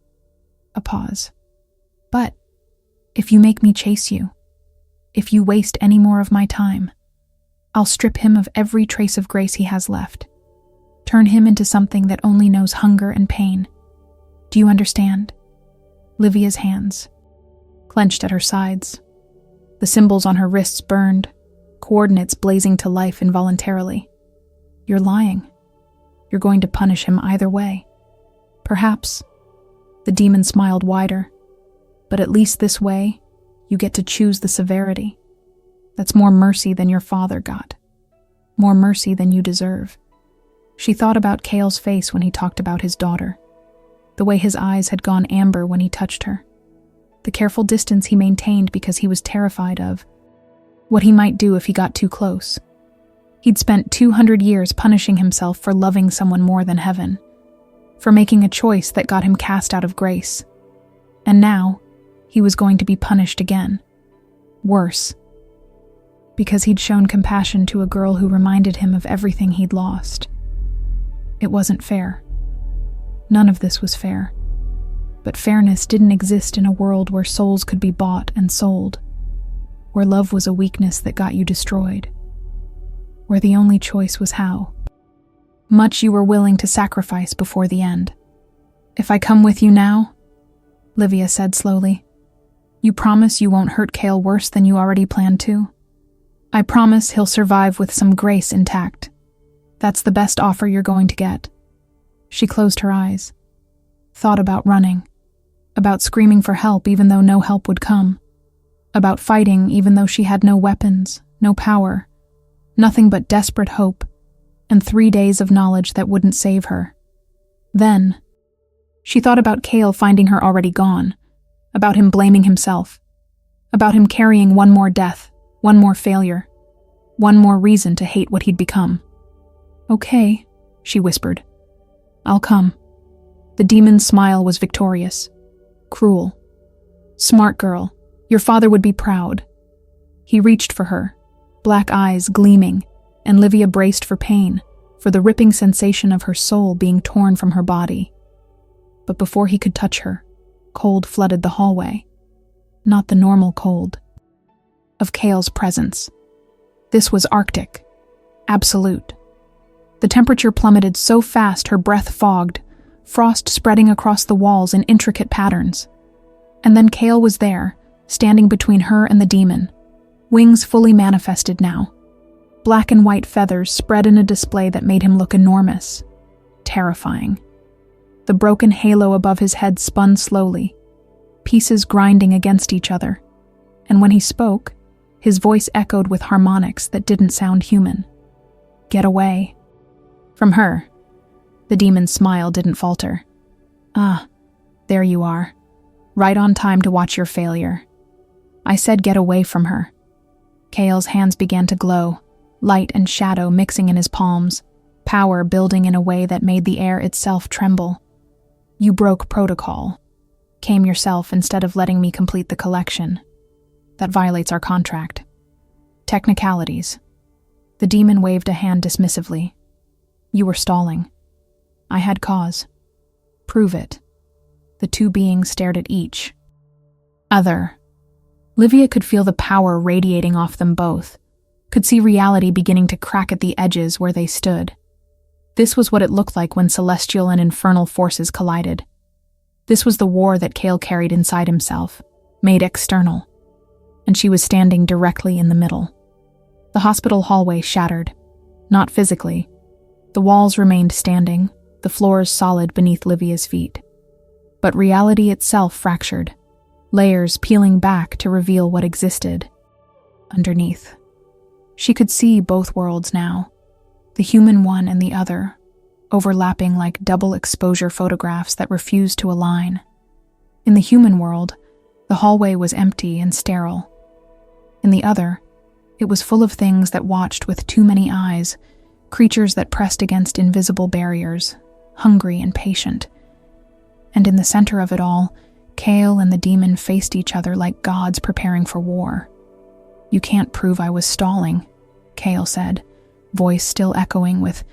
A pause. But if you make me chase you, if you waste any more of my time, I'll strip him of every trace of grace he has left. Turn him into something that only knows hunger and pain. Do you understand? Livia's hands clenched at her sides. The symbols on her wrists burned, coordinates blazing to life involuntarily. You're lying. You're going to punish him either way. Perhaps. The demon smiled wider. But at least this way, you get to choose the severity. That's more mercy than your father got. More mercy than you deserve. She thought about Cale's face when he talked about his daughter. The way his eyes had gone amber when he touched her. The careful distance he maintained because he was terrified of what he might do if he got too close. He'd spent 200 years punishing himself for loving someone more than heaven, for making a choice that got him cast out of grace. And now, he was going to be punished again. Worse. Because he'd shown compassion to a girl who reminded him of everything he'd lost. It wasn't fair. None of this was fair. But fairness didn't exist in a world where souls could be bought and sold, where love was a weakness that got you destroyed, where the only choice was how much you were willing to sacrifice before the end. If I come with you now, Livia said slowly, you promise you won't hurt Cale worse than you already planned to? I promise he'll survive with some grace intact. That's the best offer you're going to get. She closed her eyes, thought about running, about screaming for help even though no help would come, about fighting even though she had no weapons, no power, nothing but desperate hope, and 3 days of knowledge that wouldn't save her. Then, she thought about Cale finding her already gone, about him blaming himself, about him carrying one more death, one more failure, one more reason to hate what he'd become. Okay, she whispered. I'll come. The demon's smile was victorious, cruel. Smart girl, your father would be proud. He reached for her, black eyes gleaming, and Livia braced for pain, for the ripping sensation of her soul being torn from her body. But before he could touch her, cold flooded the hallway. Not the normal cold of Cale's presence. This was Arctic. Absolute. The temperature plummeted so fast her breath fogged, frost spreading across the walls in intricate patterns. And then Cale was there, standing between her and the demon, wings fully manifested now. Black and white feathers spread in a display that made him look enormous, terrifying. The broken halo above his head spun slowly, pieces grinding against each other, and when he spoke, his voice echoed with harmonics that didn't sound human. Get away. From her. The demon's smile didn't falter. Ah, there you are. Right on time to watch your failure. I said get away from her. Cale's hands began to glow, light and shadow mixing in his palms, power building in a way that made the air itself tremble. You broke protocol. Came yourself instead of letting me complete the collection. That violates our contract. Technicalities. The demon waved a hand dismissively. You were stalling. I had cause. Prove it. The two beings stared at each other. Livia could feel the power radiating off them both, could see reality beginning to crack at the edges where they stood. This was what it looked like when celestial and infernal forces collided. This was the war that Cale carried inside himself, made external. And she was standing directly in the middle. The hospital hallway shattered. Not physically. The walls remained standing, the floors solid beneath Livia's feet. But reality itself fractured, layers peeling back to reveal what existed underneath. She could see both worlds now, the human one and the other, overlapping like double exposure photographs that refused to align. In the human world, the hallway was empty and sterile. In the other, it was full of things that watched with too many eyes, creatures that pressed against invisible barriers, hungry and patient. And in the center of it all, Cale and the demon faced each other like gods preparing for war. You can't prove I was stalling, Cale said, voice still echoing with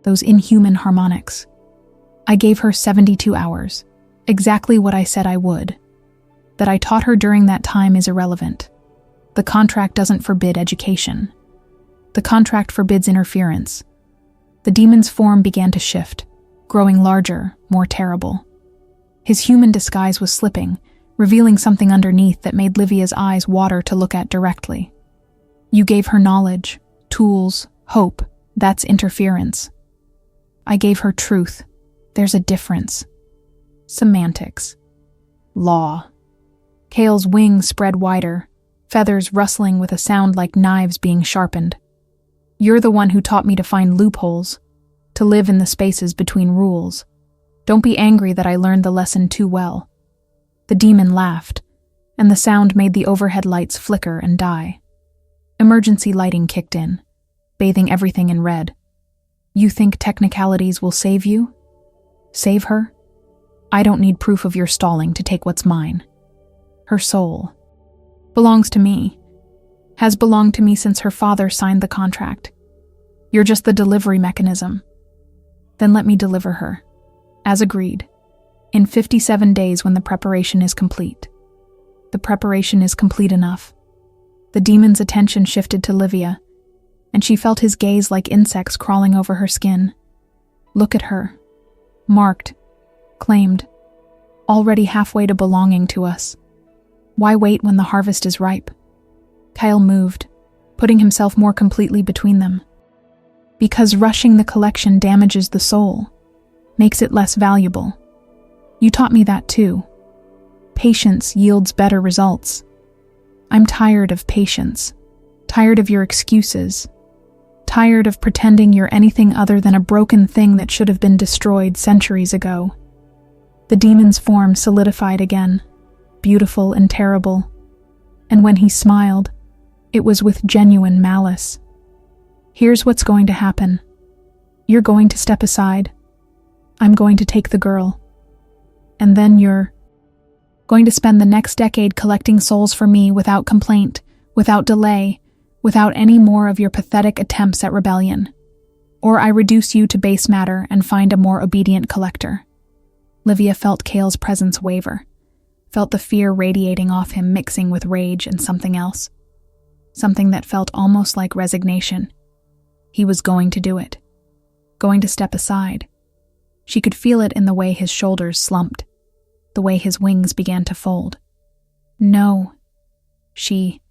those inhuman harmonics. I gave her 72 hours, exactly what I said I would. That I taught her during that time is irrelevant. The contract doesn't forbid education. The contract forbids interference. The demon's form began to shift, growing larger, more terrible. His human disguise was slipping, revealing something underneath that made Livia's eyes water to look at directly. You gave her knowledge, tools, hope. That's interference. I gave her truth, There's a difference. Semantics. Law. Kale's wings spread wider, feathers rustling with a sound like knives being sharpened. You're the one who taught me to find loopholes, to live in the spaces between rules. Don't be angry that I learned the lesson too well. The demon laughed, and the sound made the overhead lights flicker and die. Emergency lighting kicked in, bathing everything in red. You think technicalities will save you? Save her? I don't need proof of your stalling to take what's mine. Her soul belongs to me, has belonged to me since her father signed the contract. You're just the delivery mechanism. Then let me deliver her, as agreed, in 57 days when the preparation is complete. The preparation is complete enough. The demon's attention shifted to Livia, and she felt his gaze like insects crawling over her skin. Look at her. Marked, claimed, already halfway to belonging to us. Why wait when the harvest is ripe? Kyle moved, putting himself more completely between them. Because rushing the collection damages the soul, makes it less valuable. You taught me that too. Patience yields better results. I'm tired of patience, tired of your excuses, tired of pretending you're anything other than a broken thing that should have been destroyed centuries ago. The demon's form solidified again, beautiful and terrible, and when he smiled, it was with genuine malice. Here's what's going to happen. You're going to step aside. I'm going to take the girl. And then you're going to spend the next decade collecting souls for me without complaint, without delay, without any more of your pathetic attempts at rebellion. Or I reduce you to base matter and find a more obedient collector. Livia felt Kale's presence waver, felt the fear radiating off him mixing with rage and something else. Something that felt almost like resignation. He was going to do it. Going to step aside. She could feel it in the way his shoulders slumped, the way his wings began to fold. No, she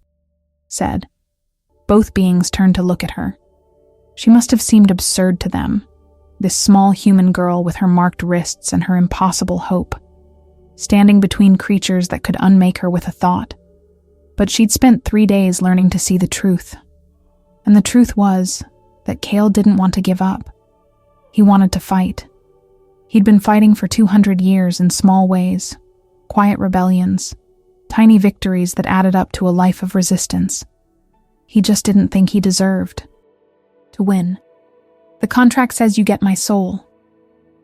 said. Both beings turned to look at her. She must have seemed absurd to them, this small human girl with her marked wrists and her impossible hope, standing between creatures that could unmake her with a thought. But she'd spent 3 days learning to see the truth. And the truth was that Kale didn't want to give up. He wanted to fight. He'd been fighting for 200 years in small ways, quiet rebellions, tiny victories that added up to a life of resistance. He just didn't think he deserved to win. The contract says you get my soul,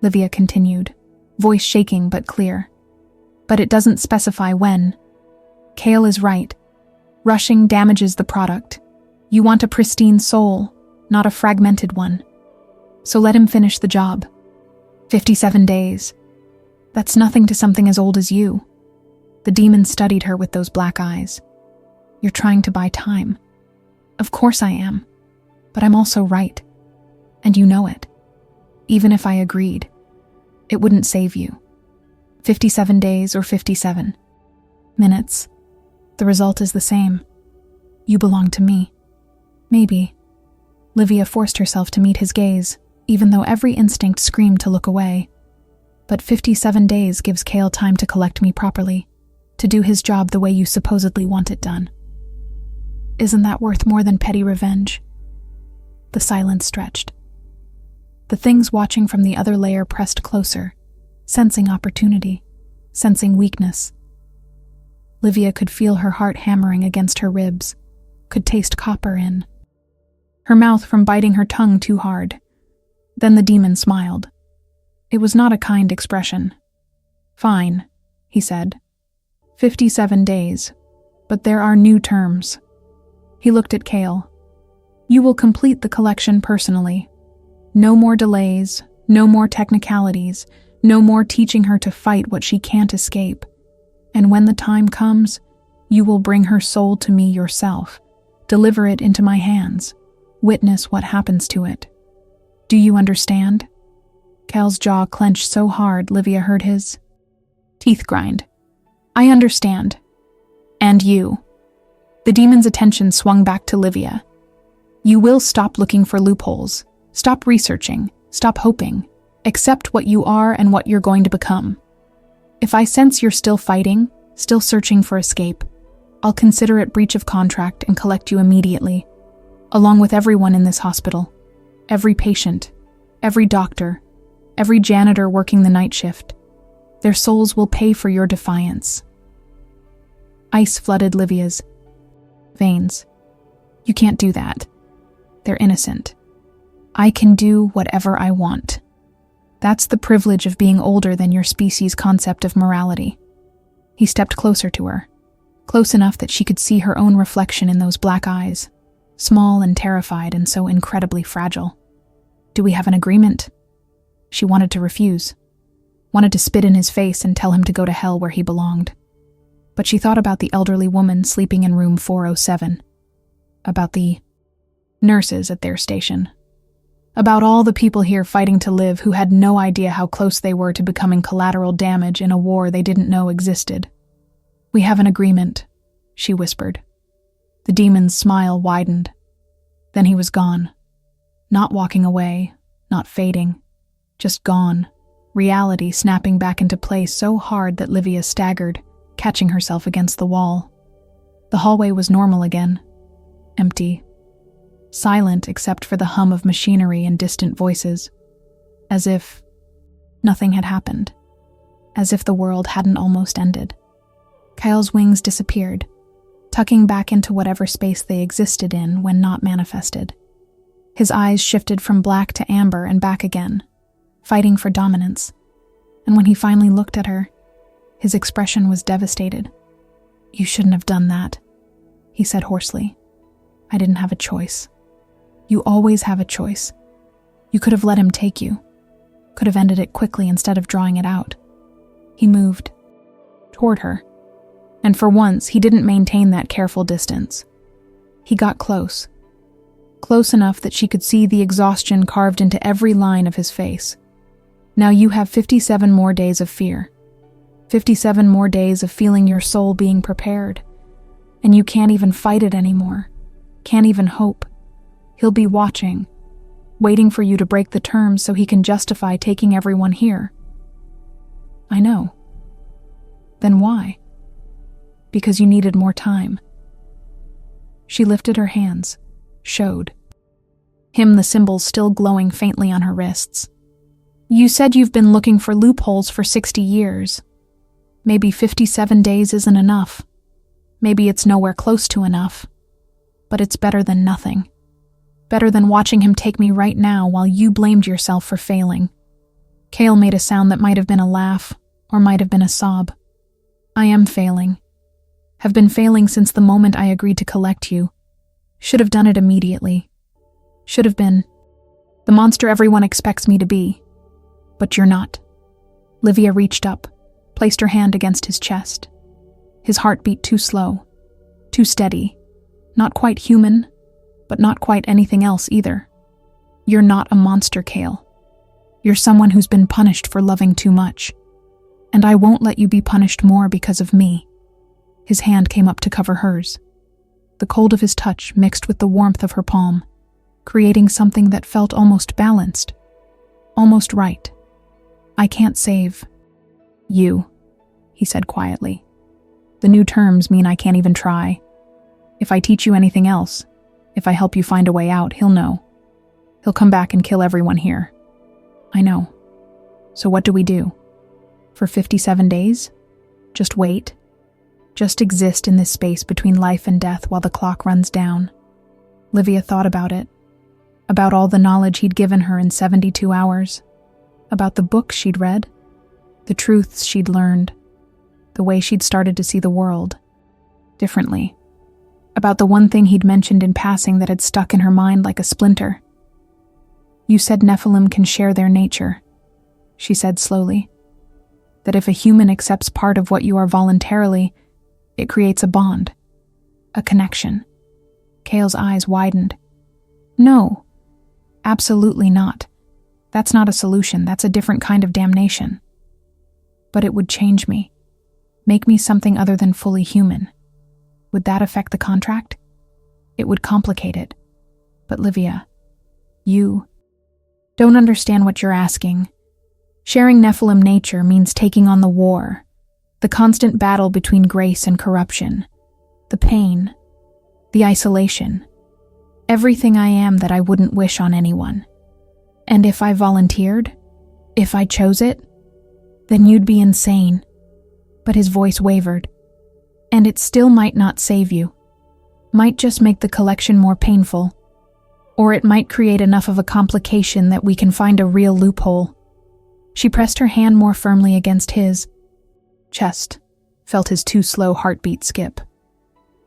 Livia continued, voice shaking but clear. But it doesn't specify when. Kale is right. Rushing damages the product. You want a pristine soul, not a fragmented one. So let him finish the job. 57 days. That's nothing to something as old as you. The demon studied her with those black eyes. You're trying to buy time. Of course I am. But I'm also right. And you know it. Even if I agreed, it wouldn't save you. 57 days or 57 minutes. The result is the same. You belong to me. Maybe. Livia forced herself to meet his gaze, even though every instinct screamed to look away. But 57 days gives Kale time to collect me properly, to do his job the way you supposedly want it done. Isn't that worth more than petty revenge? The silence stretched. The things watching from the other layer pressed closer, sensing opportunity, sensing weakness. Livia could feel her heart hammering against her ribs, could taste copper in her mouth from biting her tongue too hard. Then the demon smiled. It was not a kind expression. Fine, he said. 57 days, but there are new terms. He looked at Kale. You will complete the collection personally. No more delays, no more technicalities, no more teaching her to fight what she can't escape. And when the time comes, you will bring her soul to me yourself, deliver it into my hands, witness what happens to it. Do you understand? Kale's jaw clenched so hard Livia heard his teeth grind. I understand. And you. The demon's attention swung back to Livia. You will stop looking for loopholes, stop researching, stop hoping. Accept what you are and what you're going to become. If I sense you're still fighting, still searching for escape, I'll consider it breach of contract and collect you immediately, along with everyone in this hospital, every patient, every doctor, every janitor working the night shift. Their souls will pay for your defiance. Ice flooded Livia's veins. You can't do that. They're innocent. I can do whatever I want. That's the privilege of being older than your species' concept of morality. He stepped closer to her, close enough that she could see her own reflection in those black eyes, small and terrified and so incredibly fragile. Do we have an agreement? She wanted to refuse, wanted to spit in his face and tell him to go to hell where he belonged. But she thought about the elderly woman sleeping in room 407, about the nurses at their station, about all the people here fighting to live who had no idea how close they were to becoming collateral damage in a war they didn't know existed. We have an agreement, she whispered. The demon's smile widened. Then he was gone. Not walking away, not fading, just gone, reality snapping back into place so hard that Livia staggered, catching herself against the wall. The hallway was normal again, empty, silent except for the hum of machinery and distant voices, as if nothing had happened, as if the world hadn't almost ended. Kyle's wings disappeared, tucking back into whatever space they existed in when not manifested. His eyes shifted from black to amber and back again, fighting for dominance. And when he finally looked at her, his expression was devastated. You shouldn't have done that, he said hoarsely. I didn't have a choice. You always have a choice. You could have let him take you, could have ended it quickly instead of drawing it out. He moved toward her, and for once he didn't maintain that careful distance. He got close enough that she could see the exhaustion carved into every line of his face. Now you have 57 more days of fear, 57 more days of feeling your soul being prepared, and you can't even fight it anymore, can't even hope. He'll be watching, waiting for you to break the terms so he can justify taking everyone here. I know. Then why? Because you needed more time. She lifted her hands, showed him the symbols still glowing faintly on her wrists. You said you've been looking for loopholes for 60 years. Maybe 57 days isn't enough. Maybe it's nowhere close to enough. But it's better than nothing. Better than watching him take me right now while you blamed yourself for failing. Cale made a sound that might have been a laugh, or might have been a sob. I am failing. Have been failing since the moment I agreed to collect you. Should have done it immediately. Should have been the monster everyone expects me to be. But you're not. Livia reached up, placed her hand against his chest. His heart beat too slow, too steady. Not quite human, but not quite anything else either. You're not a monster, Cale. You're someone who's been punished for loving too much. And I won't let you be punished more because of me. His hand came up to cover hers. The cold of his touch mixed with the warmth of her palm, creating something that felt almost balanced, almost right. I can't save you, he said quietly. The new terms mean I can't even try. If I teach you anything else, if I help you find a way out, he'll know. He'll come back and kill everyone here. I know. So what do we do? For 57 days? Just wait? Just exist in this space between life and death while the clock runs down? Livia thought about it. About all the knowledge he'd given her in 72 hours. About the books she'd read. The truths she'd learned. The way she'd started to see the world differently. About the one thing he'd mentioned in passing that had stuck in her mind like a splinter. You said Nephilim can share their nature, she said slowly. That if a human accepts part of what you are voluntarily, it creates a bond, a connection. Cale's eyes widened. No, absolutely not. That's not a solution, that's a different kind of damnation. But it would change me, make me something other than fully human. Would that affect the contract? It would complicate it. But Livia, you don't understand what you're asking. Sharing Nephilim nature means taking on the war, the constant battle between grace and corruption, the pain, the isolation, everything I am that I wouldn't wish on anyone. And if I volunteered, if I chose it, then you'd be insane. But his voice wavered. And it still might not save you. Might just make the collection more painful. Or it might create enough of a complication that we can find a real loophole. She pressed her hand more firmly against his chest, felt his too slow heartbeat skip.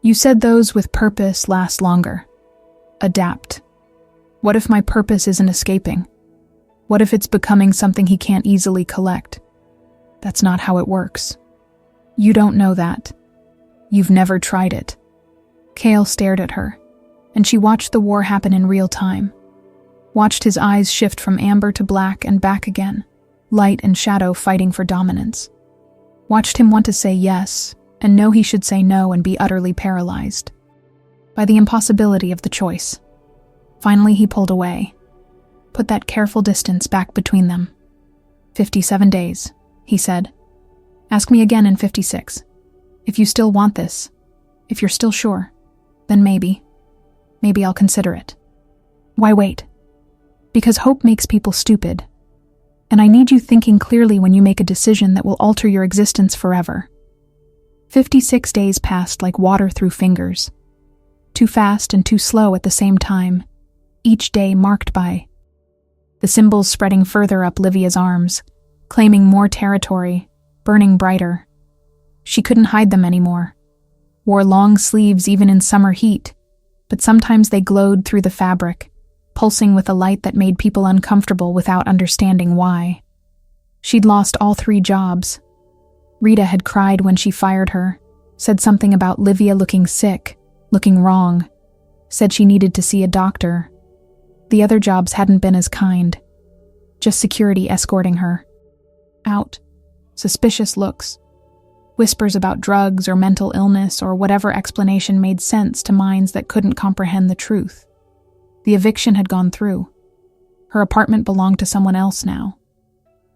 You said those with purpose last longer. Adapt. What if my purpose isn't escaping? What if it's becoming something he can't easily collect? That's not how it works. You don't know that. You've never tried it. Cale stared at her, and she watched the war happen in real time. Watched his eyes shift from amber to black and back again, light and shadow fighting for dominance. Watched him want to say yes, and know he should say no and be utterly paralyzed by the impossibility of the choice. Finally, he pulled away, put that careful distance back between them. 57 days, he said. Ask me again in 56. If you still want this, if you're still sure, then maybe I'll consider it. Why wait? Because hope makes people stupid. And I need you thinking clearly when you make a decision that will alter your existence forever. 56 days passed like water through fingers. Too fast and too slow at the same time, each day marked by the symbols spreading further up Livia's arms, claiming more territory, burning brighter. She couldn't hide them anymore. Wore long sleeves even in summer heat, but sometimes they glowed through the fabric, pulsing with a light that made people uncomfortable without understanding why. She'd lost all 3 jobs. Rita had cried when she fired her, said something about Livia looking sick, looking wrong, said she needed to see a doctor. The other jobs hadn't been as kind. Just security escorting her. Out. Suspicious looks. Whispers about drugs or mental illness or whatever explanation made sense to minds that couldn't comprehend the truth. The eviction had gone through. Her apartment belonged to someone else now.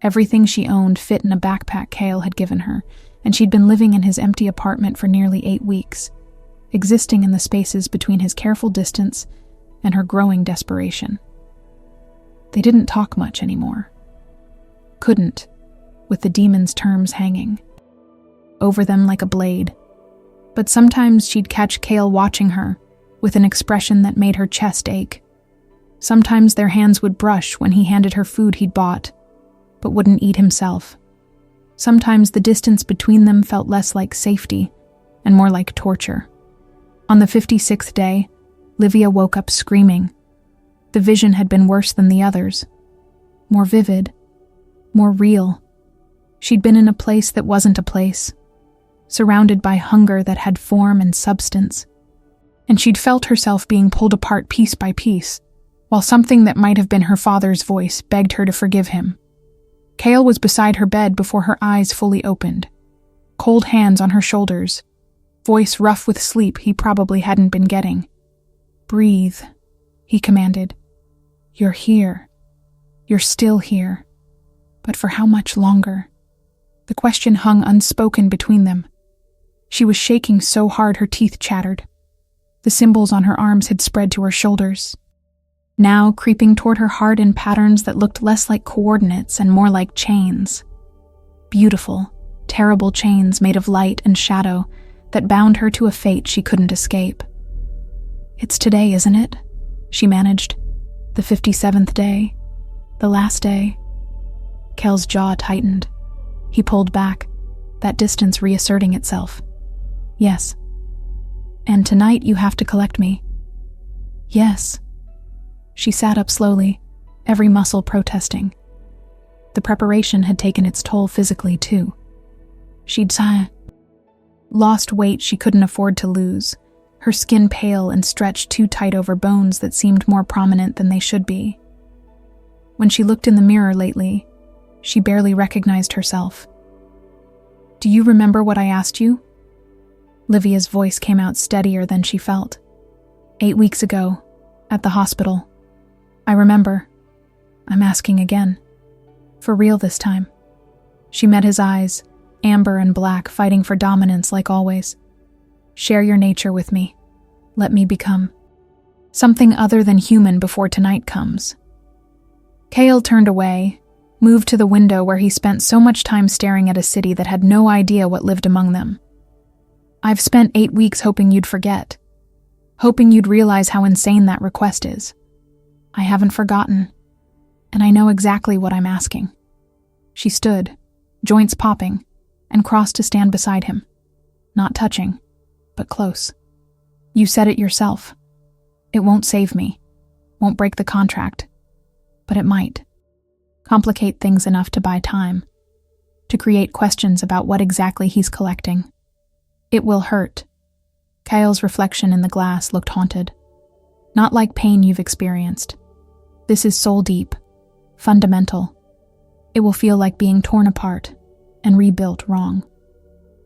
Everything she owned fit in a backpack Cale had given her, and she'd been living in his empty apartment for nearly 8 weeks, existing in the spaces between his careful distance and her growing desperation. They didn't talk much anymore. Couldn't, with the demon's terms hanging over them like a blade. But sometimes she'd catch Cale watching her, with an expression that made her chest ache. Sometimes their hands would brush when he handed her food he'd bought, but wouldn't eat himself. Sometimes the distance between them felt less like safety and more like torture. On the 56th day, Livia woke up screaming. The vision had been worse than the others. More vivid, more real. She'd been in a place that wasn't a place, surrounded by hunger that had form and substance. And she'd felt herself being pulled apart piece by piece, while something that might have been her father's voice begged her to forgive him. Cale was beside her bed before her eyes fully opened. Cold hands on her shoulders, voice rough with sleep he probably hadn't been getting. Breathe, he commanded. You're here. You're still here. But for how much longer? The question hung unspoken between them. She was shaking so hard her teeth chattered. The symbols on her arms had spread to her shoulders, now creeping toward her heart in patterns that looked less like coordinates and more like chains. Beautiful, terrible chains made of light and shadow that bound her to a fate she couldn't escape. It's today, isn't it? She managed. The 57th day. The last day. Cale's jaw tightened. He pulled back, that distance reasserting itself. Yes. And tonight you have to collect me. Yes. She sat up slowly, every muscle protesting. The preparation had taken its toll physically, too. She'd lost weight she couldn't afford to lose, her skin pale and stretched too tight over bones that seemed more prominent than they should be. When she looked in the mirror lately, she barely recognized herself. Do you remember what I asked you? Livia's voice came out steadier than she felt. 8 weeks ago, at the hospital. I remember. I'm asking again. For real this time. She met his eyes, amber and black, fighting for dominance like always. Share your nature with me. Let me become something other than human before tonight comes. Kale turned away, moved to the window where he spent so much time staring at a city that had no idea what lived among them. I've spent 8 weeks hoping you'd forget, hoping you'd realize how insane that request is. I haven't forgotten, and I know exactly what I'm asking. She stood, joints popping, and crossed to stand beside him. Not touching, but close. You said it yourself. It won't save me, won't break the contract, but it might. Complicate things enough to buy time, to create questions about what exactly he's collecting. It will hurt. Kyle's reflection in the glass looked haunted. Not like pain you've experienced. This is soul deep, fundamental. It will feel like being torn apart and rebuilt wrong.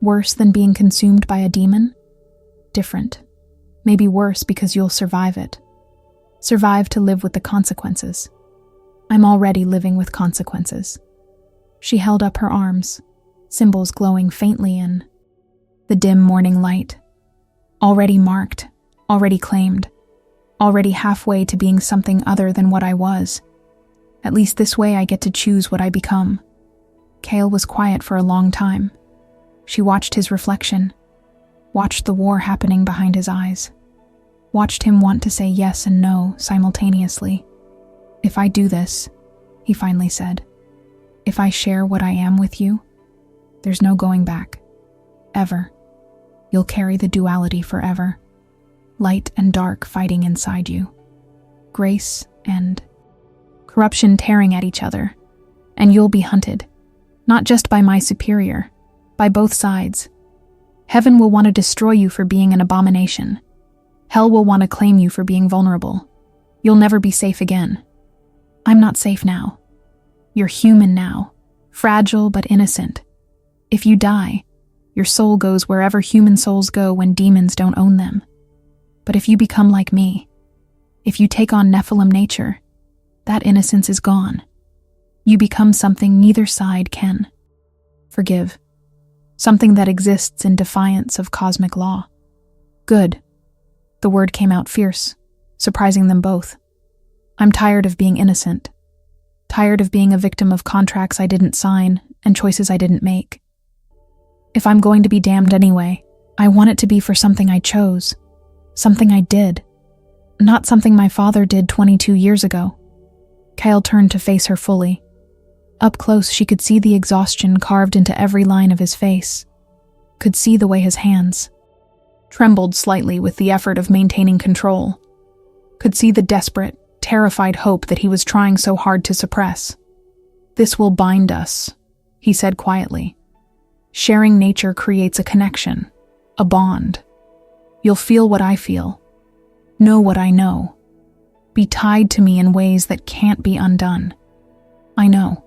Worse than being consumed by a demon? Different. Maybe worse because you'll survive it. Survive to live with the consequences. I'm already living with consequences. She held up her arms, symbols glowing faintly in the dim morning light. Already marked, already claimed, already halfway to being something other than what I was. At least this way I get to choose what I become. Kale was quiet for a long time. She watched his reflection, watched the war happening behind his eyes, watched him want to say yes and no simultaneously. If I do this, he finally said, if I share what I am with you, there's no going back. Ever. You'll carry the duality forever. Light and dark fighting inside you. Grace and corruption tearing at each other. And you'll be hunted. Not just by my superior, by both sides. Heaven will want to destroy you for being an abomination. Hell will want to claim you for being vulnerable. You'll never be safe again. I'm not safe now. You're human now, fragile but innocent. If you die, your soul goes wherever human souls go when demons don't own them. But if you become like me, if you take on Nephilim nature, that innocence is gone. You become something neither side can forgive. Something that exists in defiance of cosmic law. Good. The word came out fierce, surprising them both. I'm tired of being innocent. Tired of being a victim of contracts I didn't sign and choices I didn't make. If I'm going to be damned anyway, I want it to be for something I chose. Something I did. Not something my father did 22 years ago. Kyle turned to face her fully. Up close, she could see the exhaustion carved into every line of his face. Could see the way his hands trembled slightly with the effort of maintaining control. Could see the desperate, terrified hope that he was trying so hard to suppress. This will bind us, he said quietly. Sharing nature creates a connection, a bond. You'll feel what I feel, know what I know, be tied to me in ways that can't be undone. I know.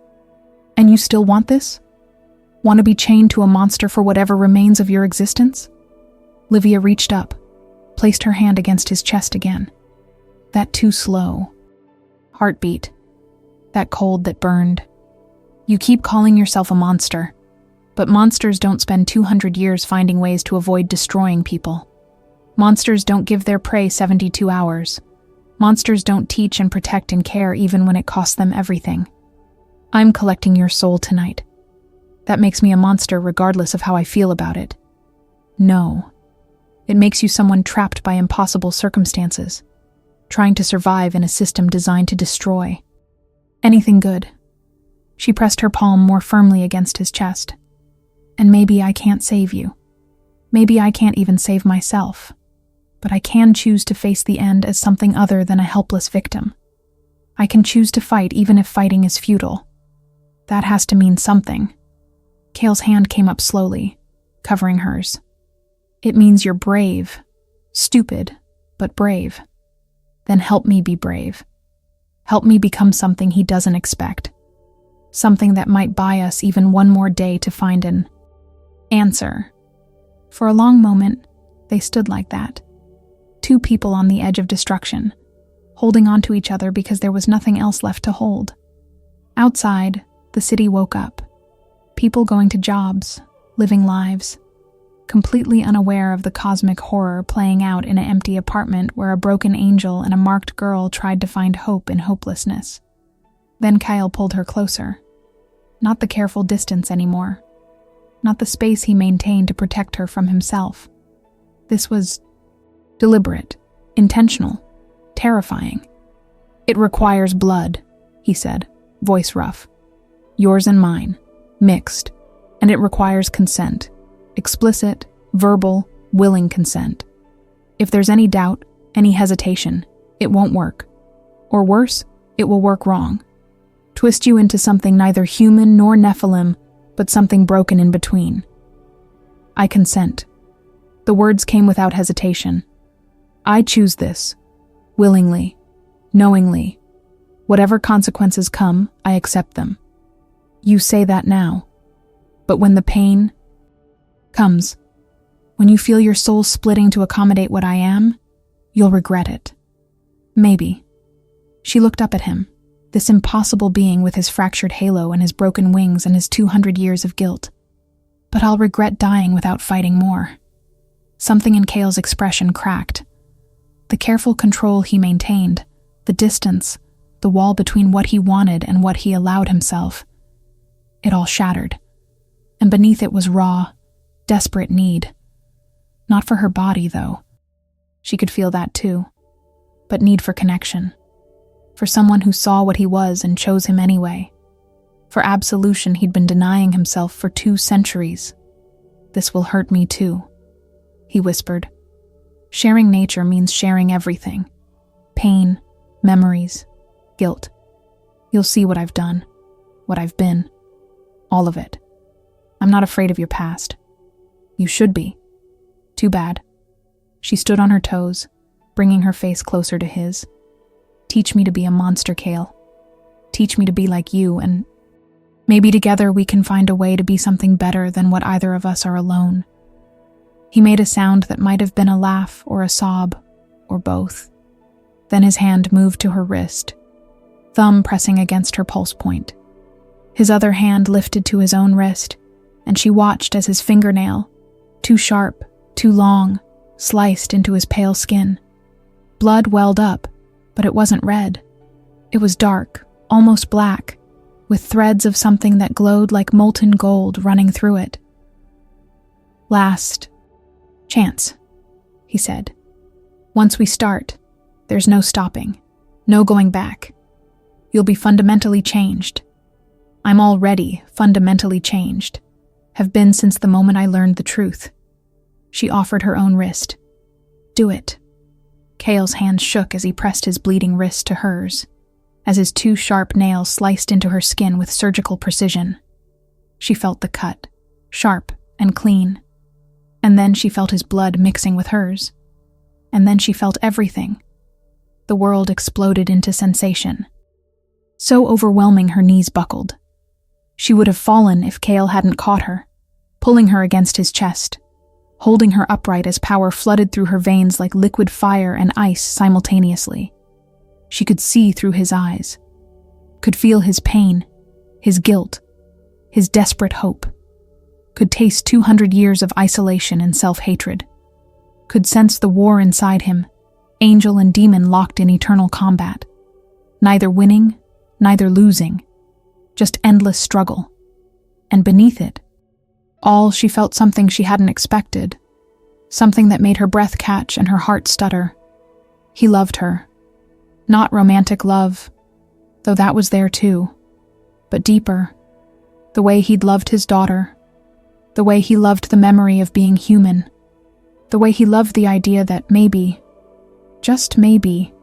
And you still want this? Want to be chained to a monster for whatever remains of your existence? Livia reached up, placed her hand against his chest again. That too slow heartbeat, that cold that burned. You keep calling yourself a monster, but monsters don't spend 200 years finding ways to avoid destroying people. Monsters don't give their prey 72 hours. Monsters don't teach and protect and care even when it costs them everything. I'm collecting your soul tonight. That makes me a monster regardless of how I feel about it. No. It makes you someone trapped by impossible circumstances, trying to survive in a system designed to destroy. Anything good. She pressed her palm more firmly against his chest. And maybe I can't save you. Maybe I can't even save myself. But I can choose to face the end as something other than a helpless victim. I can choose to fight even if fighting is futile. That has to mean something. Kale's hand came up slowly, covering hers. It means you're brave. Stupid, but brave. Then help me be brave. Help me become something he doesn't expect. Something that might buy us even one more day to find an answer. For a long moment, they stood like that. Two people on the edge of destruction, holding on to each other because there was nothing else left to hold. Outside, the city woke up. People going to jobs, living lives, completely unaware of the cosmic horror playing out in an empty apartment where a broken angel and a marked girl tried to find hope in hopelessness. Then Kyle pulled her closer. Not the careful distance anymore. Not the space he maintained to protect her from himself. This was deliberate, intentional, terrifying. "It requires blood," he said, voice rough. "Yours and mine, mixed, and it requires consent. Explicit, verbal, willing consent. If there's any doubt, any hesitation, it won't work. Or worse, it will work wrong. Twist you into something neither human nor Nephilim, but something broken in between. I consent." The words came without hesitation. "I choose this, willingly, knowingly. Whatever consequences come, I accept them. You say that now. But when the pain comes, when you feel your soul splitting to accommodate what I am, you'll regret it. Maybe." She looked up at him, this impossible being with his fractured halo and his broken wings and his 200 years of guilt. "But I'll regret dying without fighting more." Something in Kale's expression cracked. The careful control he maintained, the distance, the wall between what he wanted and what he allowed himself. It all shattered. And beneath it was raw, desperate need. Not for her body, though. She could feel that too. But need for connection. For someone who saw what he was and chose him anyway. For absolution he'd been denying himself for 2 centuries. "This will hurt me too," he whispered. Sharing nature means sharing everything. Pain, memories, guilt. You'll see what I've done, what I've been. All of it. I'm not afraid of your past. You should be. Too bad. She stood on her toes, bringing her face closer to his. "Teach me to be a monster, Kale. Teach me to be like you, and maybe together we can find a way to be something better than what either of us are alone." He made a sound that might have been a laugh or a sob, or both. Then his hand moved to her wrist, thumb pressing against her pulse point. His other hand lifted to his own wrist, and she watched as his fingernail, too sharp, too long, sliced into his pale skin. Blood welled up, but it wasn't red. It was dark, almost black, with threads of something that glowed like molten gold running through it. "Last chance," he said. "Once we start, there's no stopping, no going back. You'll be fundamentally changed. I'm already fundamentally changed. Have been since the moment I learned the truth." She offered her own wrist. "Do it." Kale's hand shook as he pressed his bleeding wrist to hers, as his 2 sharp nails sliced into her skin with surgical precision. She felt the cut, sharp and clean. And then she felt his blood mixing with hers. And then she felt everything. The world exploded into sensation. So overwhelming her knees buckled. She would have fallen if Kale hadn't caught her, pulling her against his chest, holding her upright as power flooded through her veins like liquid fire and ice simultaneously. She could see through his eyes, could feel his pain, his guilt, his desperate hope, could taste 200 years of isolation and self-hatred, could sense the war inside him, angel and demon locked in eternal combat, neither winning, neither losing, just endless struggle. And beneath it, all she felt something she hadn't expected, something that made her breath catch and her heart stutter. He loved her. Not romantic love, though that was there too, but deeper, the way he'd loved his daughter, the way he loved the memory of being human, the way he loved the idea that maybe, just maybe,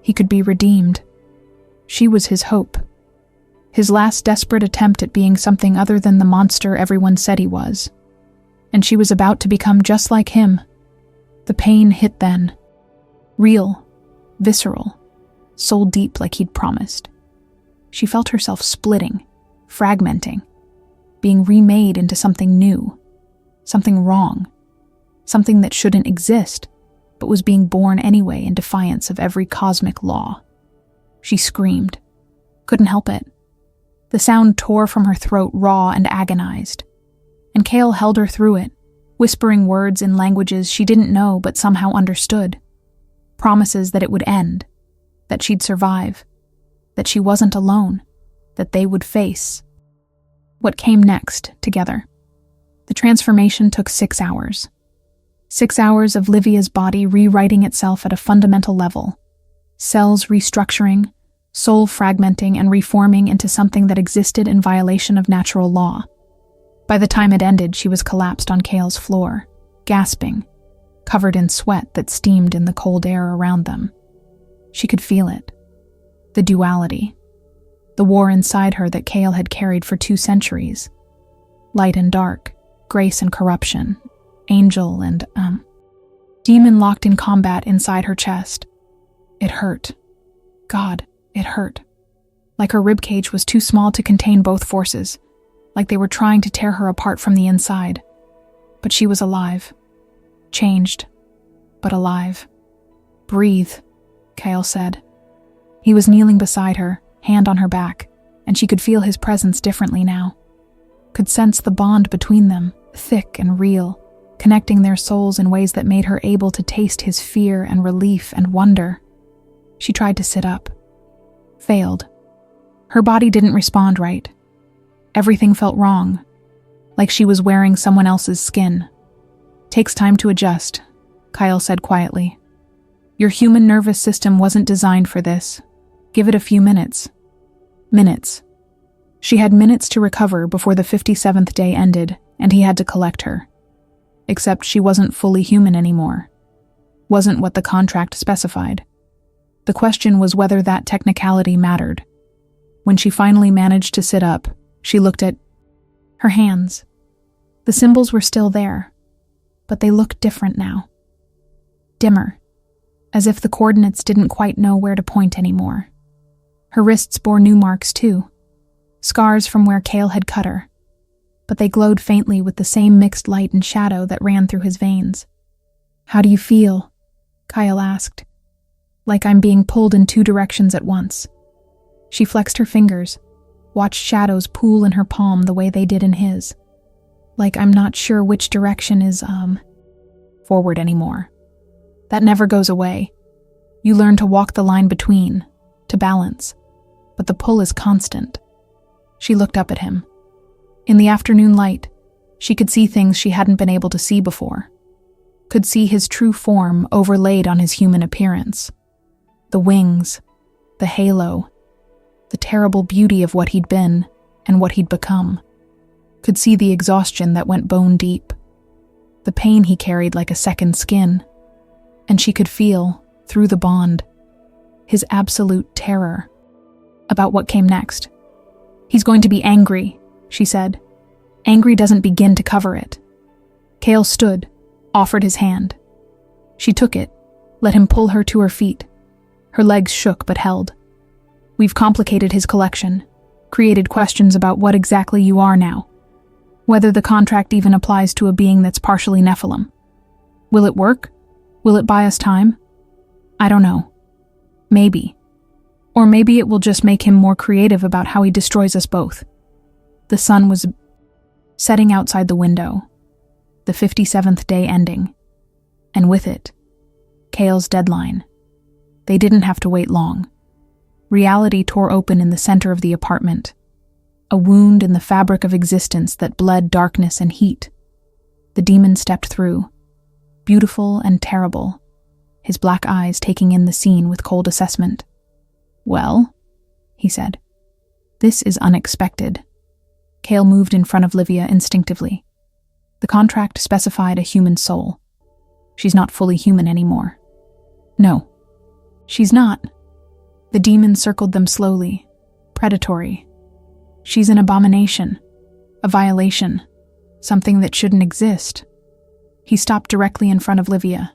he could be redeemed. She was his hope, his last desperate attempt at being something other than the monster everyone said he was. And she was about to become just like him. The pain hit then. Real, visceral, soul deep like he'd promised. She felt herself splitting, fragmenting, being remade into something new, something wrong, something that shouldn't exist, but was being born anyway in defiance of every cosmic law. She screamed. Couldn't help it. The sound tore from her throat raw and agonized, and Cale held her through it, whispering words in languages she didn't know but somehow understood. Promises that it would end, that she'd survive, that she wasn't alone, that they would face what came next together. The transformation took 6 hours. 6 hours of Livia's body rewriting itself at a fundamental level, cells restructuring, soul fragmenting and reforming into something that existed in violation of natural law. By the time it ended, she was collapsed on Cale's floor, gasping, covered in sweat that steamed in the cold air around them. She could feel it. The duality. The war inside her that Cale had carried for 2 centuries. Light and dark, grace and corruption, angel and, demon locked in combat inside her chest. It hurt. God, it hurt. Like her ribcage was too small to contain both forces, like they were trying to tear her apart from the inside. But she was alive. Changed, but alive. Breathe, Cale said. He was kneeling beside her, hand on her back, and she could feel his presence differently now. Could sense the bond between them, thick and real, connecting their souls in ways that made her able to taste his fear and relief and wonder. She tried to sit up. Failed. Her body didn't respond right. Everything felt wrong, like she was wearing someone else's skin. Takes time to adjust, Cale said quietly. Your human nervous system wasn't designed for this. Give it a few minutes. Minutes. She had minutes to recover before the 57th day ended, and he had to collect her. Except she wasn't fully human anymore. Wasn't what the contract specified. The question was whether that technicality mattered. When she finally managed to sit up, she looked at her hands. The symbols were still there, but they looked different now. Dimmer, as if the coordinates didn't quite know where to point anymore. Her wrists bore new marks too, scars from where Cale had cut her, but they glowed faintly with the same mixed light and shadow that ran through his veins. How do you feel? Cale asked. Like I'm being pulled in 2 directions at once. She flexed her fingers, watched shadows pool in her palm the way they did in his. Like I'm not sure which direction is, forward anymore. That never goes away. You learn to walk the line between, to balance, but the pull is constant. She looked up at him. In the afternoon light, she could see things she hadn't been able to see before. Could see his true form overlaid on his human appearance. The wings, the halo, the terrible beauty of what he'd been and what he'd become. Could see the exhaustion that went bone deep, the pain he carried like a second skin, and she could feel, through the bond, his absolute terror about what came next. He's going to be angry, she said. Angry doesn't begin to cover it. Cale stood, offered his hand. She took it, let him pull her to her feet. Her legs shook but held. We've complicated his collection, created questions about what exactly you are now. Whether the contract even applies to a being that's partially Nephilim. Will it work? Will it buy us time? I don't know. Maybe. Or maybe it will just make him more creative about how he destroys us both. The sun was setting outside the window, the 57th day ending, and with it, Cale's deadline. They didn't have to wait long. Reality tore open in the center of the apartment, a wound in the fabric of existence that bled darkness and heat. The demon stepped through, beautiful and terrible, his black eyes taking in the scene with cold assessment. Well, he said, this is unexpected. Cale moved in front of Livia instinctively. The contract specified a human soul. She's not fully human anymore. No, she's not. The demon circled them slowly, predatory. She's an abomination, a violation, something that shouldn't exist. He stopped directly in front of Livia.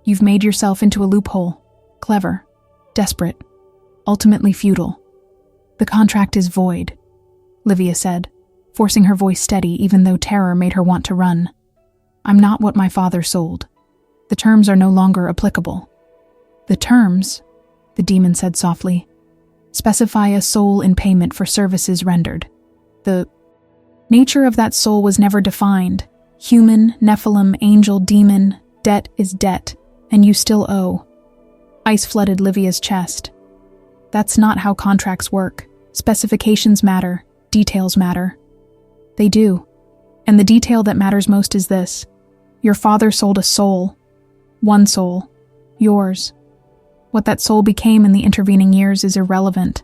You've made yourself into a loophole, clever, desperate, ultimately futile. The contract is void, Livia said, forcing her voice steady even though terror made her want to run. I'm not what my father sold. The terms are no longer applicable. The terms, the demon said softly, Specify a soul in payment for services rendered. The nature of that soul was never defined. Human, Nephilim, angel, demon, debt is debt, and you still owe. Ice flooded Livia's chest. That's not how contracts work. Specifications matter, details matter. They do. And the detail that matters most is this. Your father sold a soul. One soul. Yours. What that soul became in the intervening years is irrelevant.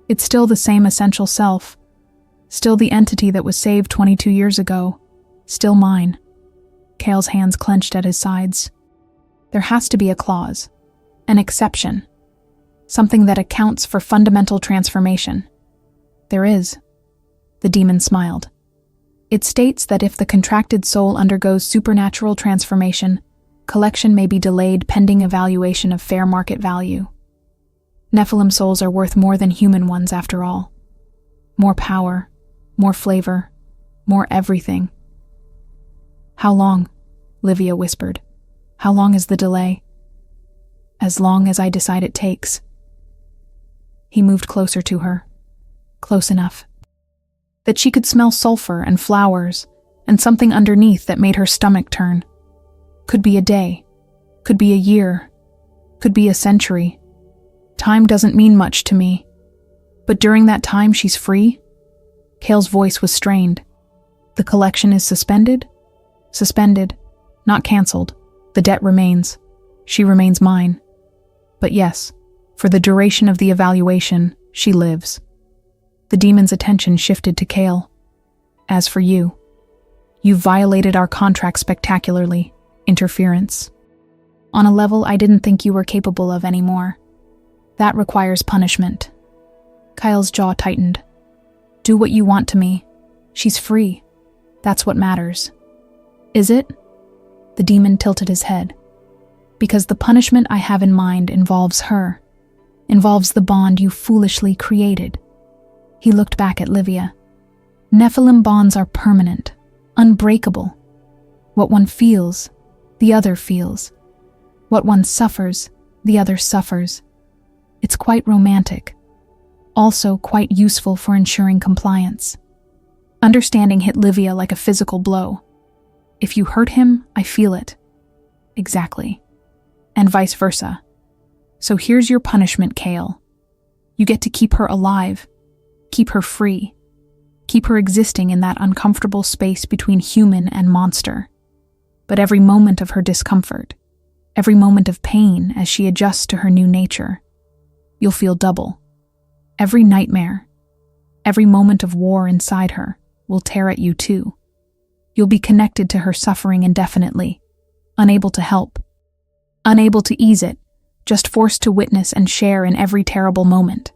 It's still the same essential self. Still the entity that was saved 22 years ago. Still mine. Kale's hands clenched at his sides. There has to be a clause. An exception. Something that accounts for fundamental transformation. There is. The demon smiled. It states that if the contracted soul undergoes supernatural transformation, collection may be delayed pending evaluation of fair market value. Nephilim souls are worth more than human ones after all. More power, more flavor, more everything. How long? Livia whispered. How long is the delay? As long as I decide it takes. He moved closer to her. Close enough. That she could smell sulfur and flowers and something underneath that made her stomach turn. Could be a day. Could be a year. Could be a century. Time doesn't mean much to me. But during that time she's free? Kale's voice was strained. The collection is suspended? Suspended. Not cancelled. The debt remains. She remains mine. But yes, for the duration of the evaluation, she lives. The demon's attention shifted to Kale. As for you, you violated our contract spectacularly. Interference. On a level I didn't think you were capable of anymore. That requires punishment. Kyle's jaw tightened. Do what you want to me. She's free. That's what matters. Is it? The demon tilted his head. Because the punishment I have in mind involves her. Involves the bond you foolishly created. He looked back at Livia. Nephilim bonds are permanent, unbreakable. What one feels, the other feels. What one suffers, the other suffers. It's quite romantic. Also quite useful for ensuring compliance. Understanding hit Livia like a physical blow. If you hurt him, I feel it. Exactly. And vice versa. So here's your punishment, Kale. You get to keep her alive. Keep her free. Keep her existing in that uncomfortable space between human and monster. But every moment of her discomfort, every moment of pain as she adjusts to her new nature, you'll feel double. Every nightmare, every moment of war inside her will tear at you too. You'll be connected to her suffering indefinitely, unable to help, unable to ease it, just forced to witness and share in every terrible moment.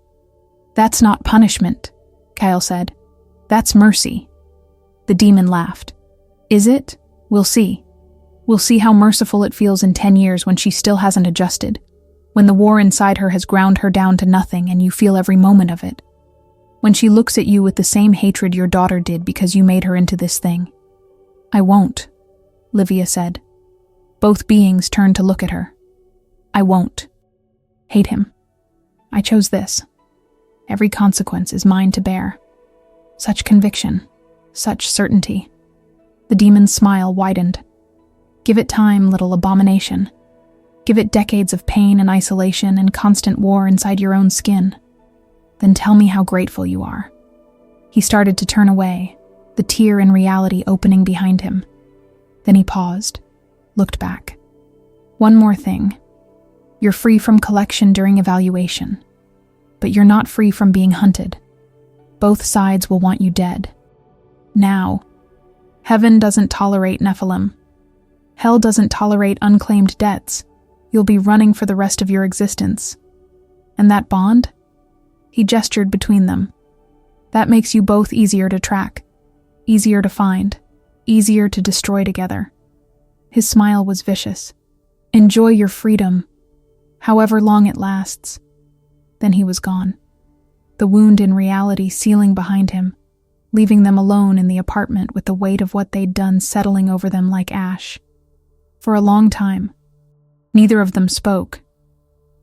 That's not punishment, Kyle said. That's mercy. The demon laughed. Is it? We'll see. We'll see how merciful it feels in 10 years when she still hasn't adjusted, when the war inside her has ground her down to nothing and you feel every moment of it. When she looks at you with the same hatred your daughter did because you made her into this thing. I won't, Livia said. Both beings turned to look at her. I won't. Hate him. I chose this. Every consequence is mine to bear. Such conviction, such certainty. The demon's smile widened. Give it time, little abomination. Give it decades of pain and isolation and constant war inside your own skin. Then tell me how grateful you are. He started to turn away, the tear in reality opening behind him. Then he paused, looked back. One more thing. You're free from collection during evaluation, but you're not free from being hunted. Both sides will want you dead. Now, heaven doesn't tolerate Nephilim. Hell doesn't tolerate unclaimed debts. You'll be running for the rest of your existence. And that bond? He gestured between them. That makes you both easier to track, easier to find, easier to destroy together. His smile was vicious. Enjoy your freedom, however long it lasts. Then he was gone. The wound in reality sealing behind him, leaving them alone in the apartment with the weight of what they'd done settling over them like ash. For a long time, neither of them spoke.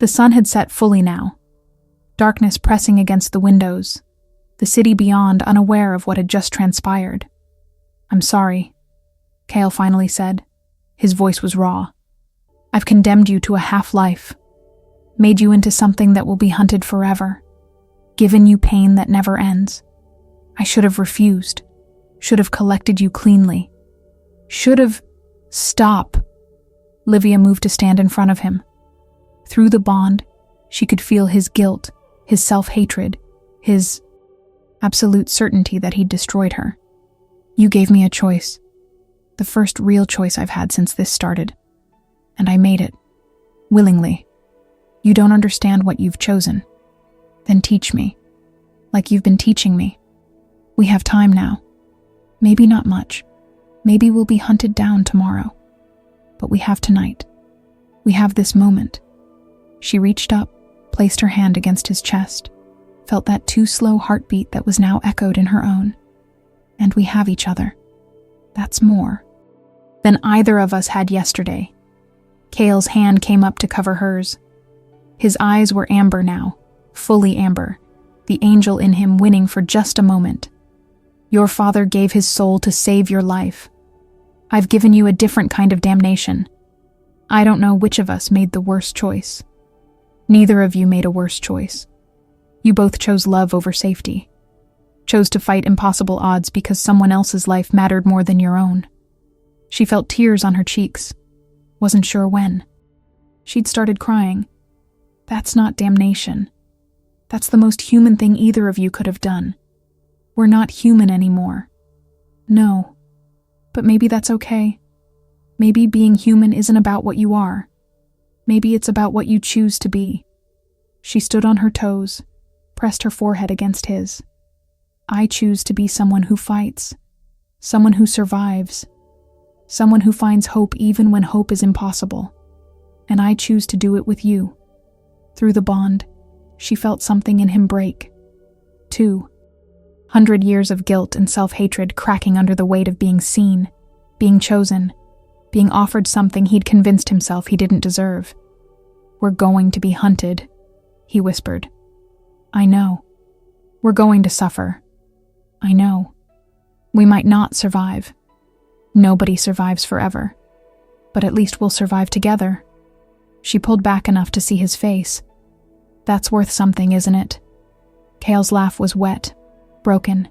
The sun had set fully now. darkness pressing against the windows, the city beyond unaware of what had just transpired. "I'm sorry," Kale finally said. His voice was raw. "I've condemned you to a half-life, made you into something that will be hunted forever, given you pain that never ends. I should have refused, should have collected you cleanly, should have—" "Stop!" Livia moved to stand in front of him. Through the bond, she could feel his guilt, his self-hatred, his absolute certainty that he'd destroyed her. "You gave me a choice, the first real choice I've had since this started, and I made it, willingly. You don't understand what you've chosen. Then teach me, like you've been teaching me. We have time now. Maybe not much. Maybe we'll be hunted down tomorrow. But we have tonight. We have this moment." She reached up, placed her hand against his chest, felt that too slow heartbeat that was now echoed in her own. "And we have each other. That's more than either of us had yesterday." Kale's hand came up to cover hers. His eyes were amber now, fully amber, the angel in him winning for just a moment. "Your father gave his soul to save your life. I've given you a different kind of damnation. I don't know which of us made the worst choice. Neither of you made a worse choice. You both chose love over safety. Chose to fight impossible odds because someone else's life mattered more than your own." She felt tears on her cheeks. Wasn't sure when. She'd started crying. "That's not damnation. That's the most human thing either of you could have done. We're not human anymore." "No. But maybe that's okay. Maybe being human isn't about what you are. Maybe it's about what you choose to be." She stood on her toes, pressed her forehead against his. "I choose to be someone who fights, someone who survives, someone who finds hope even when hope is impossible. And I choose to do it with you." Through the bond, she felt something in him break. 200 years of guilt and self-hatred cracking under the weight of being seen, being chosen, being offered something he'd convinced himself he didn't deserve. "We're going to be hunted," he whispered. "I know. We're going to suffer. I know. We might not survive. Nobody survives forever. But at least we'll survive together." She pulled back enough to see his face. "That's worth something, isn't it?" Kale's laugh was wet, broken.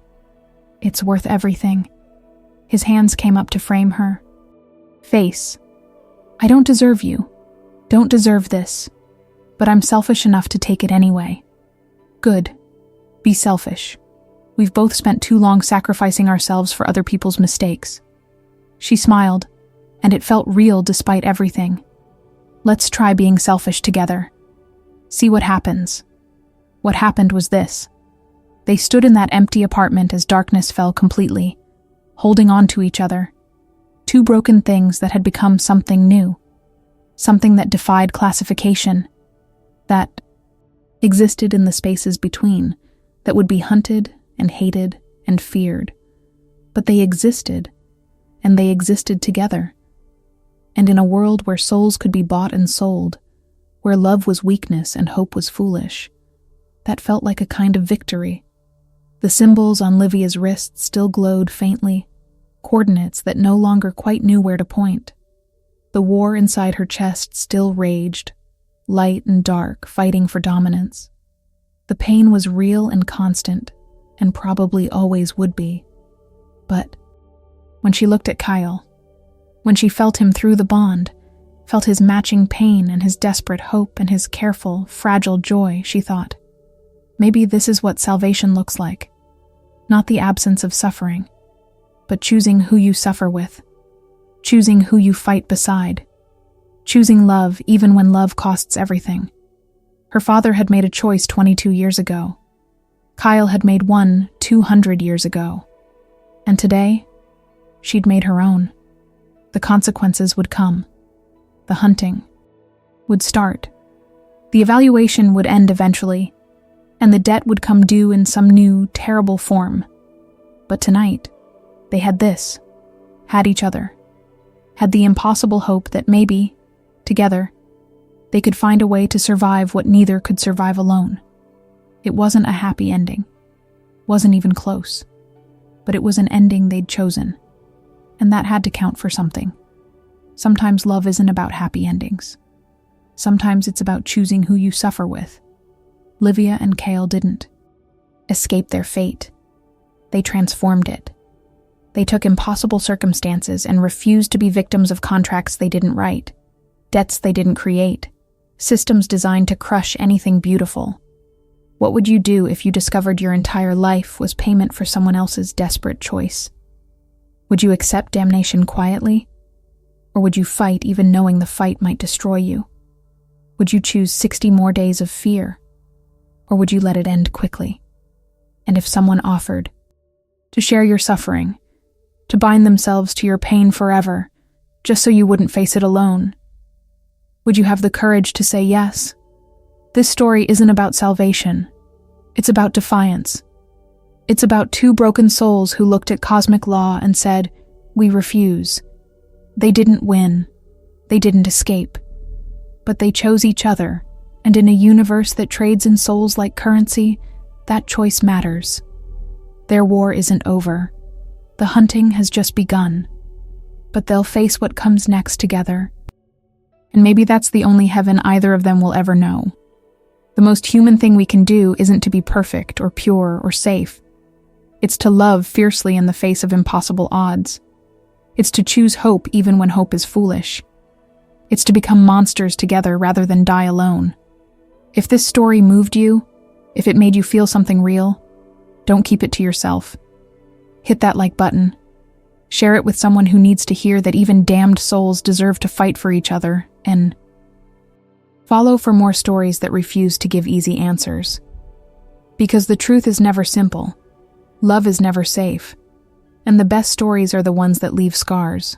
"It's worth everything." His hands came up to frame her face. "I don't deserve you. Don't deserve this. But I'm selfish enough to take it anyway." "Good. Be selfish. We've both spent too long sacrificing ourselves for other people's mistakes." She smiled, and it felt real despite everything. "Let's try being selfish together. See what happens." What happened was this. They stood in that empty apartment as darkness fell completely, holding on to each other. Two broken things that had become something new. Something that defied classification. That existed in the spaces between, that would be hunted and hated and feared. But they existed, and they existed together. And in a world where souls could be bought and sold, where love was weakness and hope was foolish, that felt like a kind of victory. The symbols on Livia's wrists still glowed faintly, coordinates that no longer quite knew where to point. The war inside her chest still raged, light and dark, fighting for dominance. The pain was real and constant, and probably always would be. But when she looked at Kyle, when she felt him through the bond, felt his matching pain and his desperate hope and his careful, fragile joy, she thought, maybe this is what salvation looks like. Not the absence of suffering, but choosing who you suffer with, choosing who you fight beside, choosing love even when love costs everything. Her father had made a choice 22 years ago. Kyle had made one 200 years ago. And today, she'd made her own. The consequences would come. The hunting would start. The evaluation would end eventually, and the debt would come due in some new, terrible form. But tonight, they had this, had each other, had the impossible hope that maybe, together, they could find a way to survive what neither could survive alone. It wasn't a happy ending. Wasn't even close. But it was an ending they'd chosen. And that had to count for something. Sometimes love isn't about happy endings. Sometimes it's about choosing who you suffer with. Livia and Cale didn't escape their fate. They transformed it. They took impossible circumstances and refused to be victims of contracts they didn't write, debts they didn't create, systems designed to crush anything beautiful. What would you do if you discovered your entire life was payment for someone else's desperate choice? Would you accept damnation quietly? Or would you fight even knowing the fight might destroy you? Would you choose 60 more days of fear? Or would you let it end quickly? And if someone offered to share your suffering, to bind themselves to your pain forever, just so you wouldn't face it alone, would you have the courage to say yes? This story isn't about salvation. It's about defiance. It's about two broken souls who looked at cosmic law and said, "We refuse." They didn't win. They didn't escape. But they chose each other, and in a universe that trades in souls like currency, that choice matters. Their war isn't over. The hunting has just begun. But they'll face what comes next together. And maybe that's the only heaven either of them will ever know. The most human thing we can do isn't to be perfect or pure or safe. It's to love fiercely in the face of impossible odds. It's to choose hope even when hope is foolish. It's to become monsters together rather than die alone. If this story moved you, if it made you feel something real, don't keep it to yourself. Hit that like button. Share it with someone who needs to hear that even damned souls deserve to fight for each other, and follow for more stories that refuse to give easy answers. Because the truth is never simple. Love is never safe. And the best stories are the ones that leave scars.